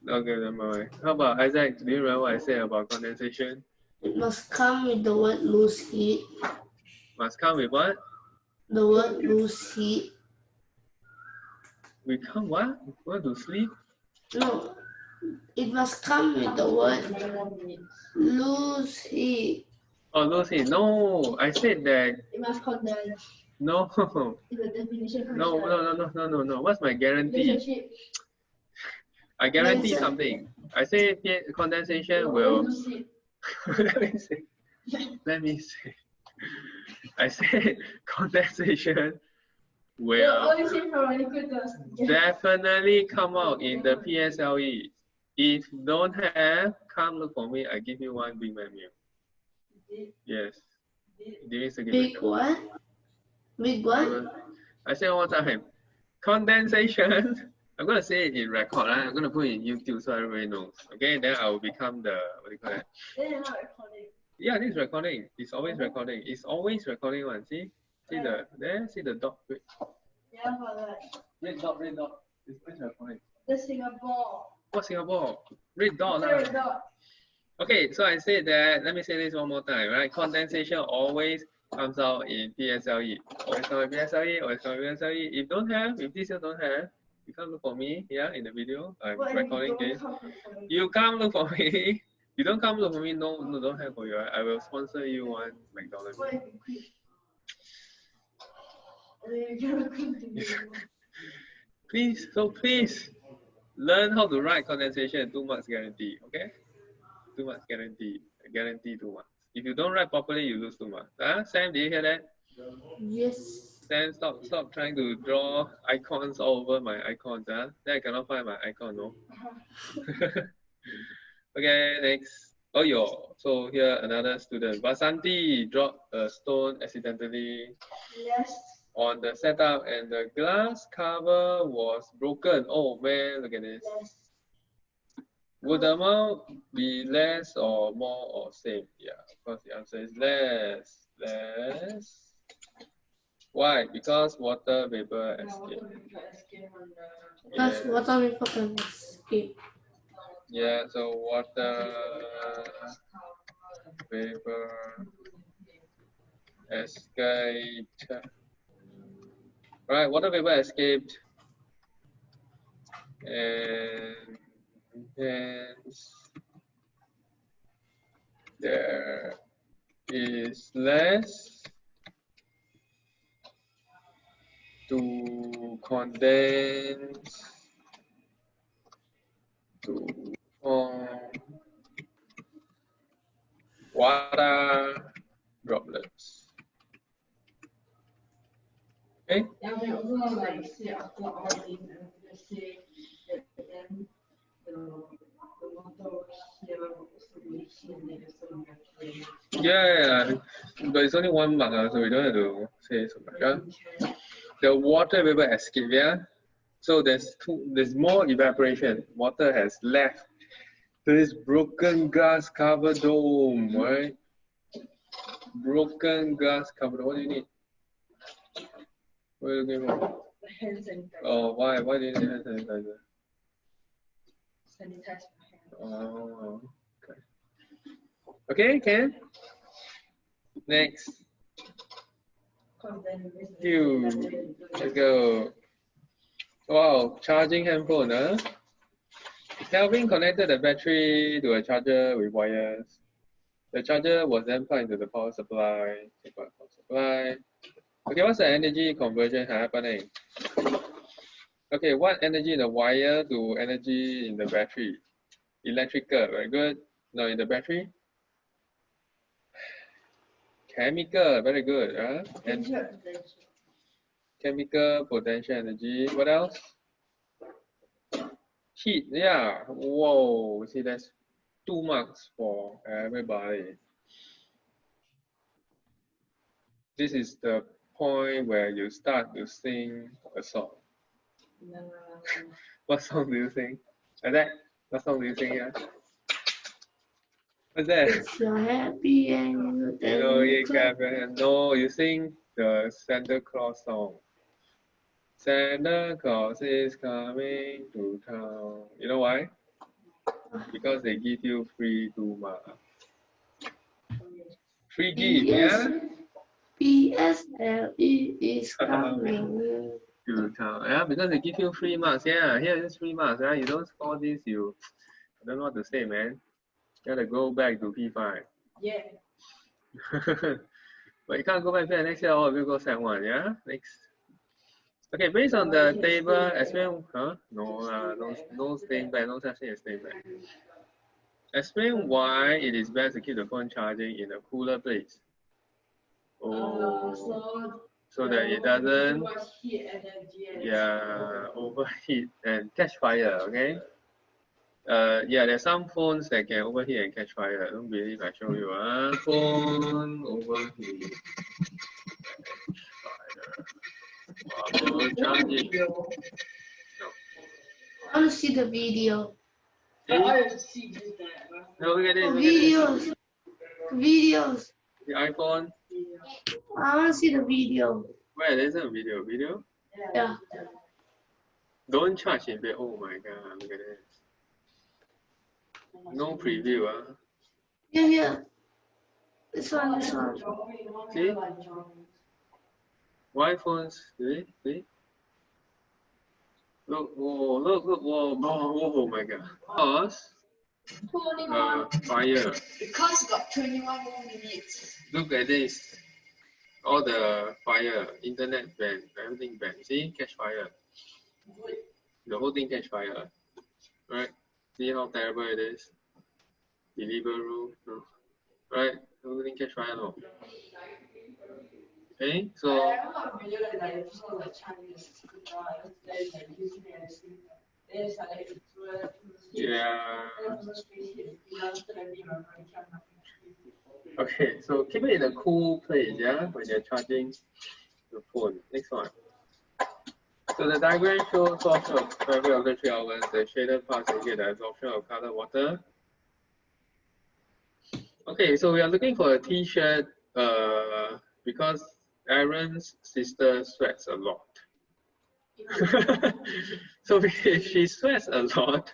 Okay, never mind. How about Isaac? Do you remember what I said about condensation?
It must come with the word loose heat.
Must come with what?
The word loose heat.
We come what? Want to sleep?
No, it must come with the word loose heat.
Oh, Lucy, no. I said that.
It must condense.
No.
Is the definition correct?
No. What's my guarantee?
Relationship.
I guarantee something. I say condensation will. Let me see. I say condensation will definitely come out in the PSLE. If don't have, come look for me. I give you one big menu. Yes.
Big what? Big what?
I say one more time. Condensation. I'm gonna say it in record. Right? I'm gonna put it in YouTube so everybody knows. Okay, then I will become the what do you call that?
Then you're not recording.
Yeah, this is recording. It's always recording. It's always recording one. See the there. See the dot. Wait.
Yeah, but like.
Red dot. It's always recording.
The Singapore.
What Singapore? Red dot.
Red dot.
Okay, so I said that. Let me say this one more time. Right, condensation always comes out in PSLE. Always come in PSLE. Always come in PSLE. If don't have, if this year don't have, you come look for me. Yeah, in the video. I'm recording this. You come look for me. You don't come look for me. No, don't have for you. I will sponsor you one McDonald's. Please learn how to write condensation. 2 months guarantee. Okay. 2 months guarantee. Guarantee 2 months. If you don't write properly, you lose 2 months. Sam, did you hear that?
Yes.
Sam, stop trying to draw icons all over my icons. Then I cannot find my icon, no? Okay, next. Oh, so here another student. Vasanti dropped a stone accidentally.
Yes.
On the setup and the glass cover was broken. Oh man, look at this.
Yes.
Would the amount be less or more or same? Yeah, of course the answer is less. Less. Why? Because water vapor escape.
Because water vapor can escape.
Yeah, so water vapor escaped. Right, water vapor escaped. And hence there is less to condense to form water droplets. Okay.
Yeah, we also like say after all this and just say that then the water here will also be healing so much.
Yeah, but it's only 1 mark, so we don't have to say so much. The water vapor escape, yeah. So there's more evaporation. Water has left this broken glass cover dome, right? Broken glass cover dome. What do you need? What are you looking for?
Hand sanitizer.
Oh, why? Why do you need hand sanitizer?
Sanitize my hands.
Oh, okay. Okay, Ken. Next. Let's go. Wow, charging handphone, huh? Kelvin connected the battery to a charger with wires. The charger was then plugged into the power supply. Okay, what's the energy conversion happening? Okay, what energy in the wire to energy in the battery? Electrical, very good. No, in the battery? Chemical, very good. And chemical potential energy. What else? Heat, yeah. Whoa, see, that's 2 marks for everybody. This is the point where you start to sing a song. What song do you sing? What song do you sing? Yeah? What's that?
If you're happy and you then
know, you
clap.
no, you sing the Santa Claus song. Santa Claus is coming to town. You know why? Because they give you free 2 marks. Free gift, yeah?
PSLE is coming.
To town, yeah, because they give you 3 marks. Yeah, here is 3 marks, right? You don't score this, you I don't know what to say, man. You gotta go back to P5.
Yeah.
But you can't go back there next year, all of you go Sec 1, yeah? Next. Okay, based on the table, explain, no staying back, no such thing as staying back. Explain why it is best to keep the phone charging in a cooler place. So that it doesn't, overheat and catch fire, okay? Yeah, there's some phones that can overheat and catch fire. Don't believe I show you. Phone overheat. Charging. No.
I want to see the video.
See? No, look at this.
Videos. Videos.
The iPhone.
I want to see the video.
Where? There's a video. Video?
Yeah.
Don't charge in bed. Oh my god, look at this. No preview, huh?
Yeah. This one.
See? Why phones? See? Look, whoa, oh my god. Pause. Fire.
Because got 21 more minutes.
Look at this. All the fire, internet ban, everything ban. See, catch fire. The whole thing catch fire. Right? See how terrible it is? Deliveroo, no. Right? Everything catch fire, no. Okay, so yeah. Okay, so keep it in a cool place, yeah, when you're charging the phone. Next one. So the diagram shows source of travel after 3 hours. The shaded parts indicate the absorption of colored water. Okay, so we are looking for a T-shirt because Aaron's sister sweats a lot. So if she sweats a lot,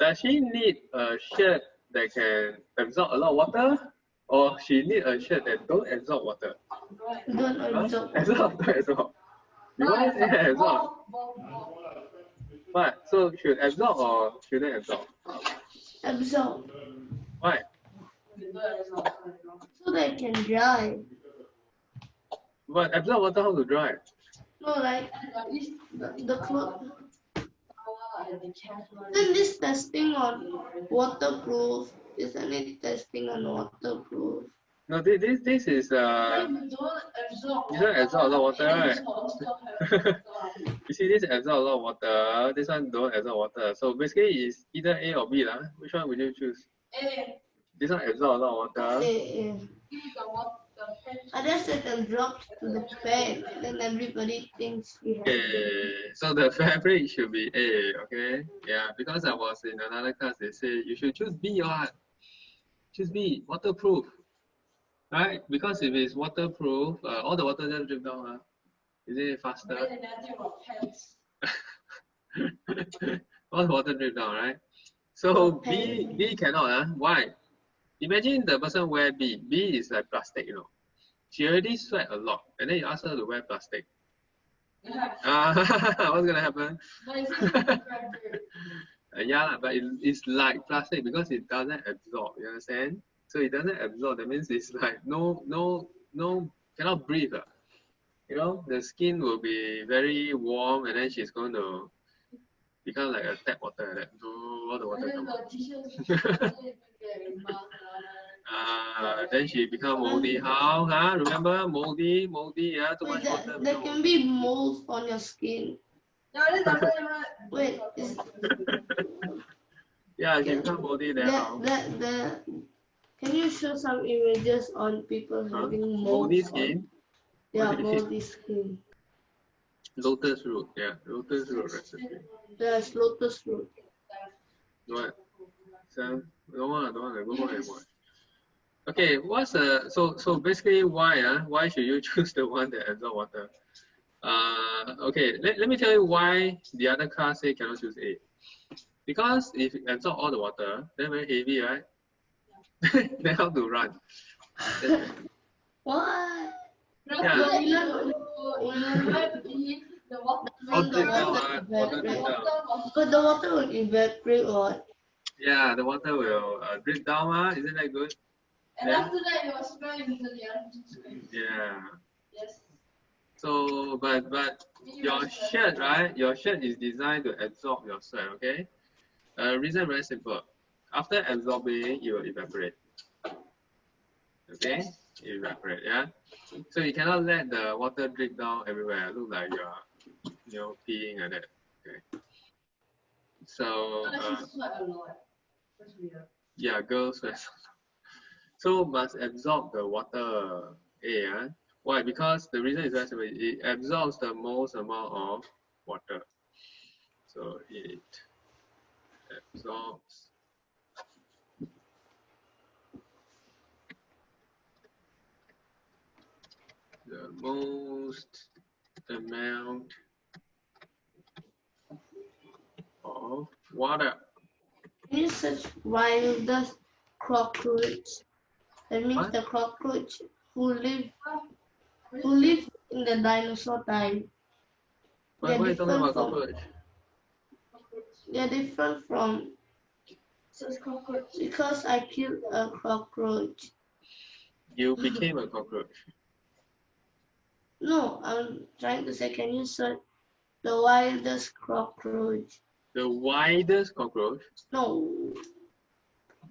does she need a shirt that can absorb a lot of water, or she need a shirt that don't absorb water?
Don't absorb.
Absorb. You want to say absorb? What? So should absorb or shouldn't absorb?
Absorb.
Why?
So they can dry.
But absorb water, how to dry?
No, like the cloth. Then this testing on waterproof. Isn't it testing on waterproof?
No, this is this don't absorb a lot of water, right? You see, this absorb a lot of water. This one don't absorb water. So basically, it's either A or B, lah. Which one would you choose?
A.
This one absorb a lot of water.
I just said and dropped to the fan, then everybody thinks we have.
Okay, so the fabric should be A, okay? Yeah, because I was in another class, they say you should choose B or what? Choose B, waterproof, right? Because if it's waterproof, all the water just drip down, huh? Is it faster? All the water drip down, right? So B cannot, huh? Why? Imagine the person wear B. B is like plastic, you know. She already sweat a lot, and then you ask her to wear plastic. What's gonna happen? Yeah, but it's like plastic because it doesn't absorb. You understand? So it doesn't absorb. That means it's like no, cannot breathe. You know, the skin will be very warm, and then she's going to become like a tap water like that. All the water come out. Then she become moldy. How? Huh? Remember moldy? Yeah, too much water.
There can be mold on your skin. Wait.
Yeah, she become moldy then.
Can you show some images on people having mold?
Moldy skin?
Yeah, moldy skin.
Lotus root, yeah, lotus root recipe.
There's lotus root.
What? Sam? Don't want to go home and watch. Okay, what's so basically why should you choose the one that absorb water? Okay, let me tell you why the other car say cannot choose A. Because if it absorb all the water, then very heavy, right? Then how to run?
What?
Yeah.
But we learn
The water.
All drip down,
water
water drip down.
but the water will evaporate or
Yeah, the water will drip down, isn't that good?
And
Yeah.
after that, it was spread into the other space.
Yeah.
Yes.
So, but your shirt, right? Your shirt is designed to absorb your sweat, okay? Reason very simple. After absorbing, it will evaporate. Okay? Evaporate, yeah? So you cannot let the water drip down everywhere. Look like you're peeing like that. Okay. So,
Unless you sweat a lot. That's weird.
yeah, girls sweat. So must absorb the water. A, why? Because the reason is very simple. It absorbs the most amount of water. So it absorbs the most amount of water.
Can you search wildest cockroach? That means
What?
the cockroach who live in the dinosaur time.
Why are you talking about
From
cockroach?
they're different from
Cockroach.
because I killed a cockroach.
You became a cockroach.
No, I'm trying to say, can you search the wildest cockroach?
The widest cockroach?
No,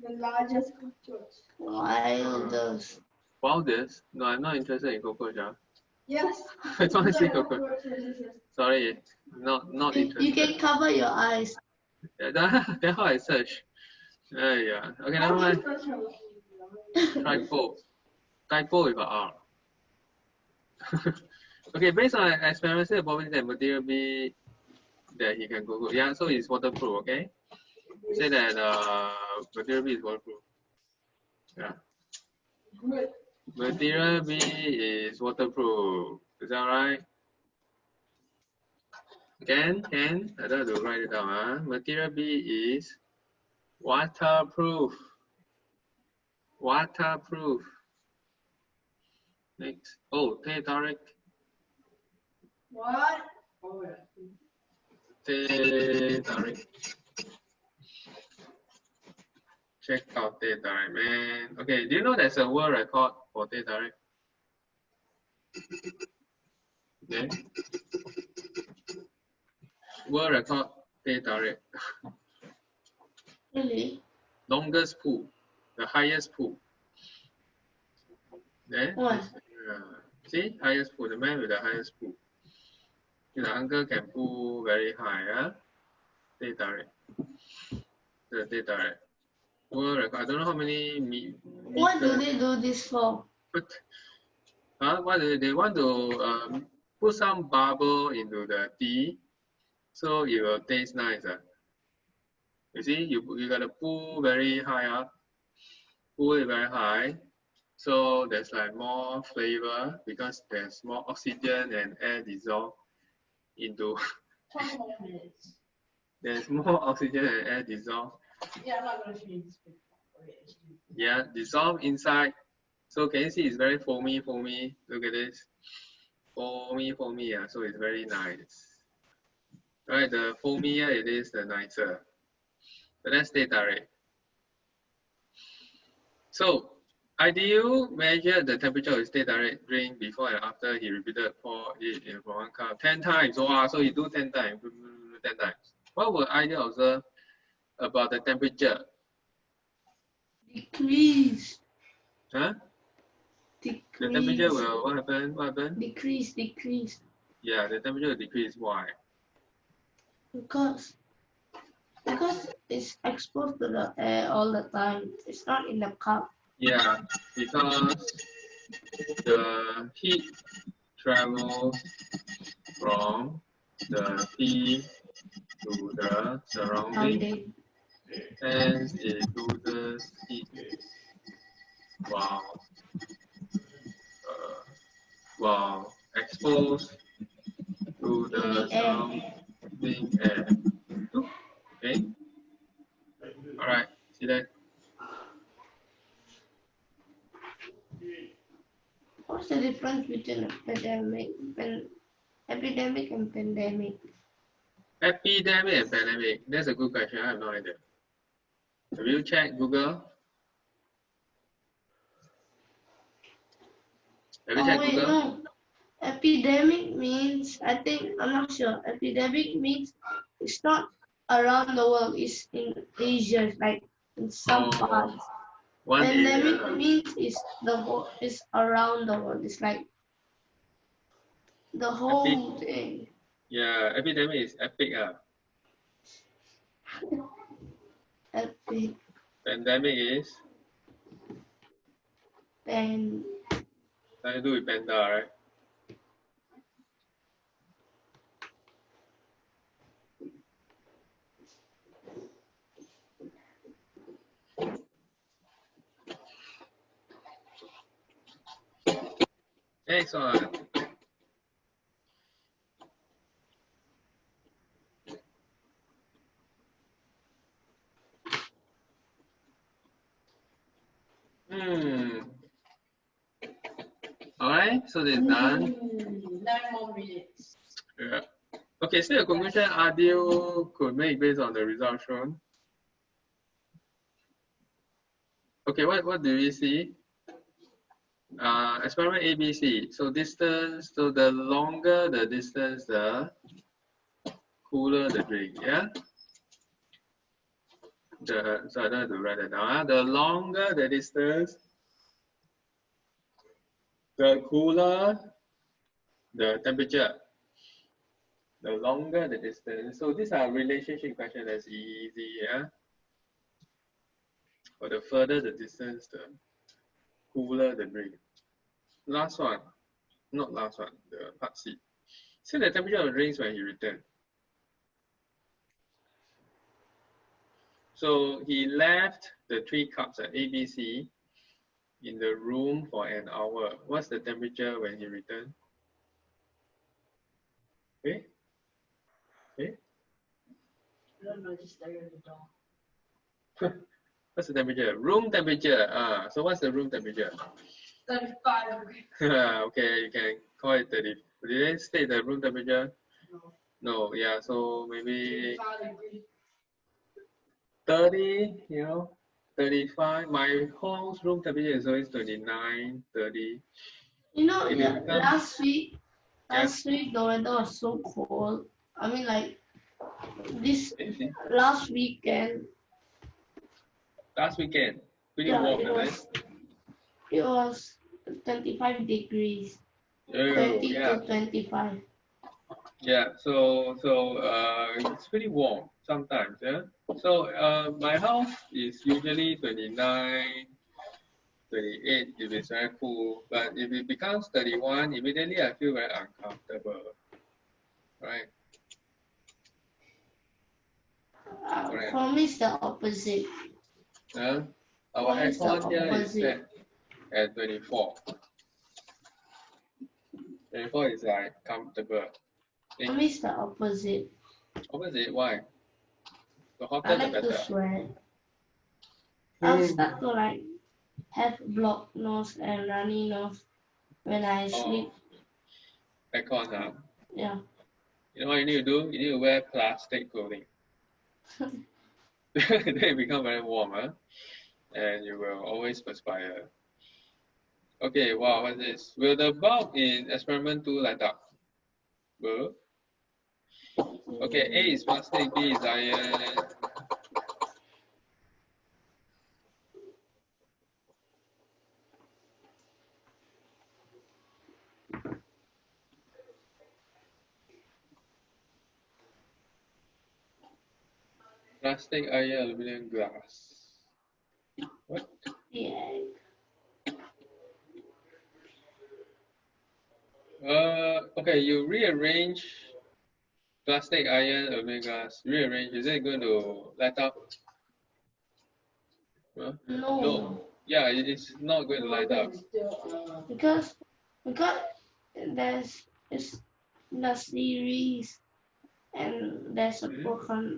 The largest cockroach.
wildest.
Wildest? No, I'm not interested in cockroach.
Yes.
I don't want to see cockroach. Sorry, not interested.
You can cover your eyes.
Yeah, that's how I search. Yeah. Okay, never mind. Typo with an R. Okay, based on experimental probability that material B that he can go good. Yeah, so it's waterproof, okay? Say that material B is waterproof. Yeah.
Good.
Material B is waterproof. Is that right? Can? I don't have to write it down. Material B is waterproof. Waterproof. Next. Oh, teh tarik.
What? Oh, yeah.
Teh tarik. Check out teh tarik, man. Okay, do you know there's a world record for teh tarik? Okay. World record teh tarik.
Really?
Longest pool, the highest pool. There.
What?
See, highest pool, the man with the highest pool. The uncle can pull very high, teh tarik. The teh tarik. World record. I don't know how many meters.
What do they do this for?
What they want to put some bubble into the tea, so it will taste nice. You see, you gotta pull very high up, pull it very high, so there's like more flavor because there's more oxygen and air dissolved into.
20 more minutes.
There's more oxygen and air dissolved.
Yeah, I'm not going to show you this picture.
Yeah, dissolved inside. So can you see it's very foamy? Look at this. Foamy, so it's very nice. Right, the foamier it is, the nicer. So that's teh tarik. So, ideal measure the temperature of his teh tarik drink before and after he repeated pour it in from one cup 10 times. Wow, so you do 10 times. 10 times. What would ideal observe about the temperature?
Decrease.
Huh?
Decrease.
The temperature will what happen?
Decrease.
Yeah, the temperature will decrease. Why?
Because it's exposed to the air all the time. It's not in the cup.
Yeah, because the heat travels from the tea to the surrounding, and it loses heat. while exposed to the surrounding air. Okay. All right. See that?
What's the difference between epidemic and pandemic?
Epidemic and pandemic. That's a good question. I have no idea. Have you checked Google? Have you checked
wait,
Google?
no. Epidemic means, I'm not sure. Epidemic means it's not around the world. It's in Asia, like in some parts. Pandemic means it's around the world. It's like the whole thing.
Yeah, epidemic is epic.
Epic.
Pandemic is
And
something to do with panda, right? Next one. Alright, so they're done.
9 more minutes.
Yeah. Okay, so the conclusion Adil could make based on the result shown. Okay, what do we see? Experiment ABC. So distance, so the longer the distance, the cooler the drink, yeah? So I don't have to write that down. The longer the distance, the cooler the temperature. The longer the distance. So these are relationship questions that's easy, yeah? Or the further the distance, the cooler the drink. Last one, not last one, the part C. See the temperature of the drinks when he returned. So he left the 3 cups at ABC in the room for an hour. What's the temperature when he returned? Okay? Okay?
I don't know, just stare at the door.
What's the temperature? Room temperature. So what's the room temperature?
35 degrees.
Okay, you can call it 30. Did they state the room temperature?
No.
No, yeah, so maybe
35 degrees.
30, 35. My home's room temperature is always 29, 30.
Yeah, last week the weather was so cold. I mean, like last weekend.
Last weekend, pretty warm,
it was 25 degrees. 20 to 25.
Yeah, so it's pretty warm sometimes, yeah. So my house is usually 29, 28 if it's very cool, but if it becomes 31, immediately I feel very uncomfortable, right?
For me, it's the opposite.
Our aircon here is set at 24. 24 is like comfortable.
For me, it's the opposite.
Opposite? Why? The hotter
I like
the better.
to sweat. I'll start to like have blocked nose and runny nose when I sleep.
Aircon, huh?
Yeah.
You know what you need to do? You need to wear plastic clothing. Then it becomes very warm, huh? And you will always perspire. Okay, wow, what's this? Will the bulb in experiment 2 light up? Will? Okay, A is plastic, B is iron. Plastic, iron, aluminum, glass. What?
Yeah.
Okay, you rearrange plastic, iron, aluminum, glass. Rearrange. Is it going to light up? Huh?
No.
Yeah, it's not going to light up.
Because there's it's the series and there's a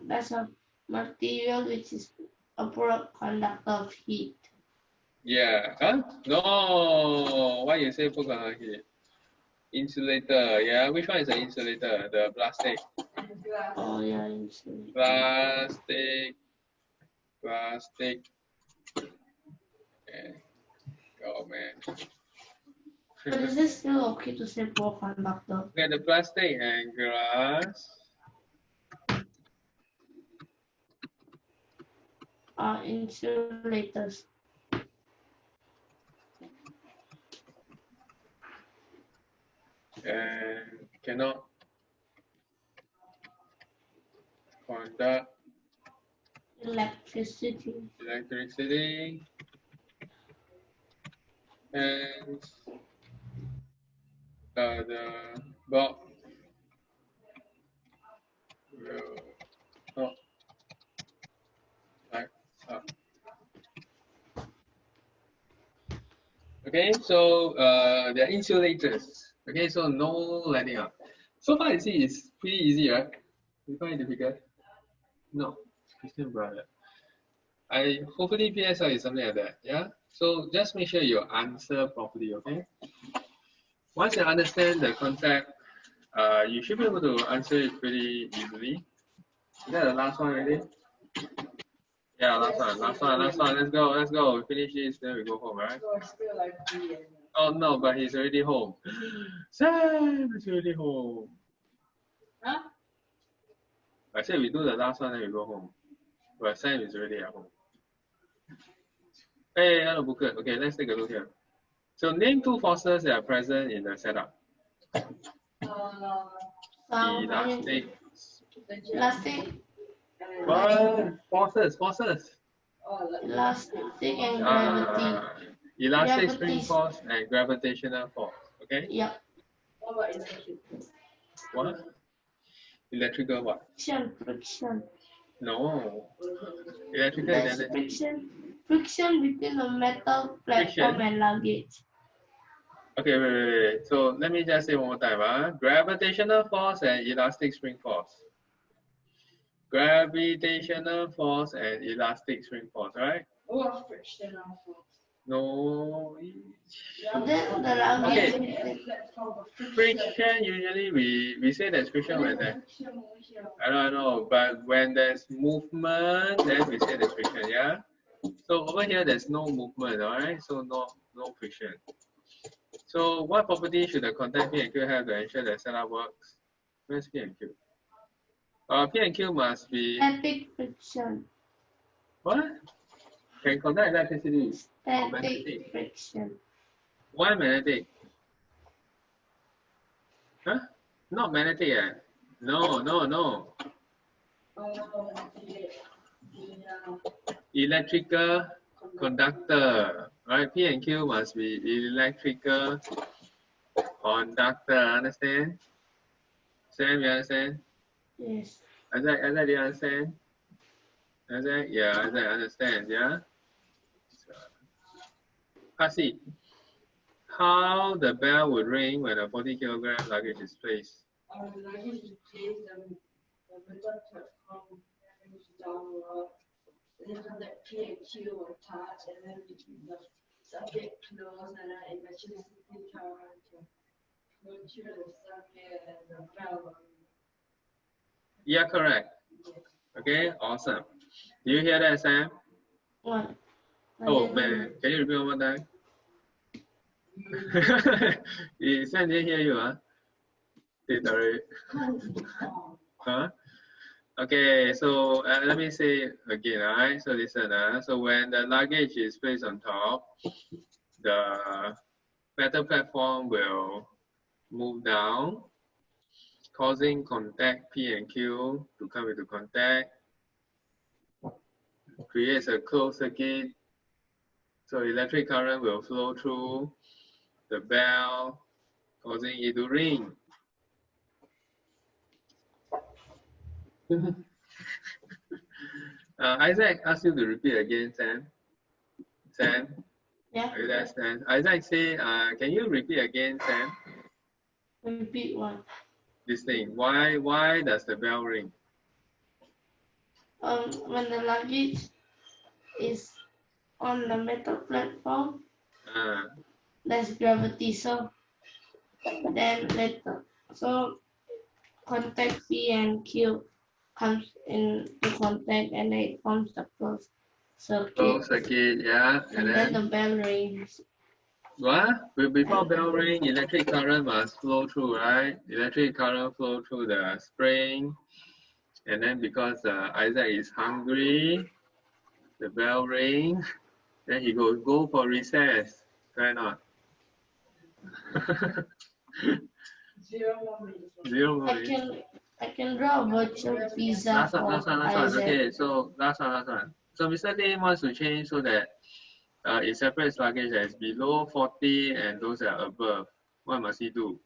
there's a material which is a poor conductor of heat.
Yeah. Huh? No. Why you say poor conductor heat? Insulator. Yeah. Which one is the insulator? The plastic.
Oh yeah, insulator.
Plastic. Plastic. Okay. Oh man.
But is it still okay to say poor conductor?
Okay, the plastic and glass.
Are insulators.
And cannot conduct
Electricity.
and the box will not light up. Okay, so they're insulators. Okay, so no lighting up. So far, you see, it's pretty easy, right? You find it difficult? No, Christian brother. Hopefully PSLE is something like that. Yeah. So just make sure you answer properly. Okay. Once you understand the concept, you should be able to answer it pretty easily. Is that the last one already? Yeah, last one. Let's go. We finish this, then we go home, right? Oh no, but he's already home. Sam is already home.
Huh?
I said we do the last one, then we go home. But Sam is already at home. Hey, hello, Booker. Okay, let's take a look here. So name two forces that are present in the setup. Elastic. What? Forces.
Elastic and gravity.
Elastic spring force and gravitational force. Okay?
Yep.
What about electric?
What? Electrical what?
Friction.
No. Electrical
There's
energy.
friction between the metal platform and luggage.
Okay, wait. So let me just say one more time. Gravitational force and elastic spring force. Gravitational force and elastic spring force, right?
Or frictional force?
No.
Then the luggage.
Okay. Friction, usually we say there's friction when there's, I don't know, but when there's movement, then we say there's friction, yeah? So over here, there's no movement, all right? So no friction. So what property should the contact P and Q have to ensure the setup works? Where's P and Q? P and Q must be...
Static friction.
What? Can conduct electricity?
Static friction.
Why magnetic? Huh? Not magnetic, eh? No. Electrical conductor. Right? P and Q must be electrical conductor. Understand? Sam, you understand?
Yes.
Isaac, do you understand? Isaac? Yeah, Isaac understand, yeah? Kasi, how the bell would ring when a 40 kilogram luggage is placed?
The luggage is placed the metal platform is downward. And then the P and Q will touch, and then the circuit close, and then electricity current will go through the circuit and the bell.
Yeah, correct. Okay, awesome. Do you hear that, Sam?
What?
Oh man, can you repeat one more time? Sam didn't hear you, huh? Sorry. Huh? Okay, so let me say again, alright? So listen, so when the luggage is placed on top, the metal platform will move down, causing contact P and Q to come into contact, creates a closed circuit, so electric current will flow through the bell, causing it to ring. Isaac asked you to repeat again, Sam. Sam?
Yeah.
Okay, that's then. Isaac say, can you repeat again, Sam?
Repeat one.
This thing. Why does the bell ring?
When the luggage is on the metal platform, there's gravity, so then later, so contact P and Q comes into contact and it forms a closed circuit.
Closed circuit, yeah.
And then the bell rings.
What? Before bell ring, electric current must flow through, right? Electric current flow through the spring. And then because Isaac is hungry, the bell ring. Then he go for recess. Why not?
0 more minutes.
0 more minutes.
I can draw a virtual pizza.
Last one.
Isaac.
Okay, so last one. So Mr. Lim wants to change so that it separates luggage that is below 40 and those that are above. What must he do?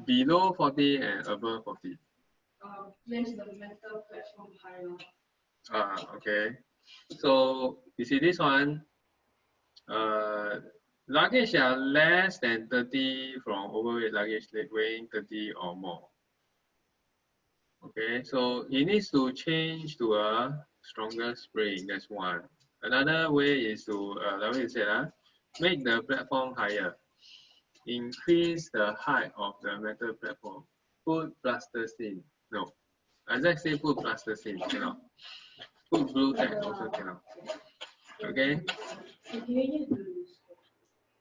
Below 40 and above 40.
Place the metal platform higher.
Okay. So you see this one, luggage are less than 30 from overweight luggage weighing 30 or more. Okay, so he needs to change to a stronger spring. That's one. Another way is to, like what you said, make the platform higher. Increase the height of the metal platform. Put plasticine. No. Isaac say put plasticine. Cannot. Put glue tack also cannot. Okay?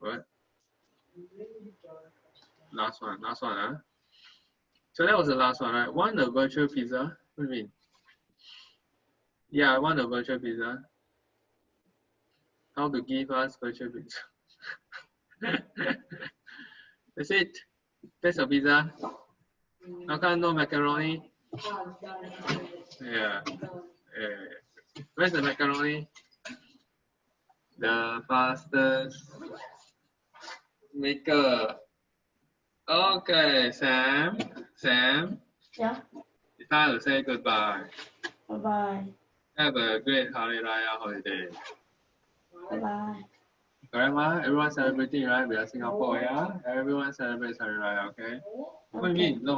What? Last one. So that was the last one, right? Want a virtual pizza? What do you mean? Yeah, I want a virtual pizza. How to give us virtual pizza? That's it. That's a pizza. How come no macaroni? Yeah. Where's the macaroni? The fastest maker. Okay, Sam.
Yeah.
It's time to say goodbye.
Bye-bye.
Have a great Hari Raya holiday.
Bye-bye.
Correct, ma? Everyone celebrating, right? We are Singapore, yeah? Everyone celebrates Hari Raya, okay? What do you mean? No.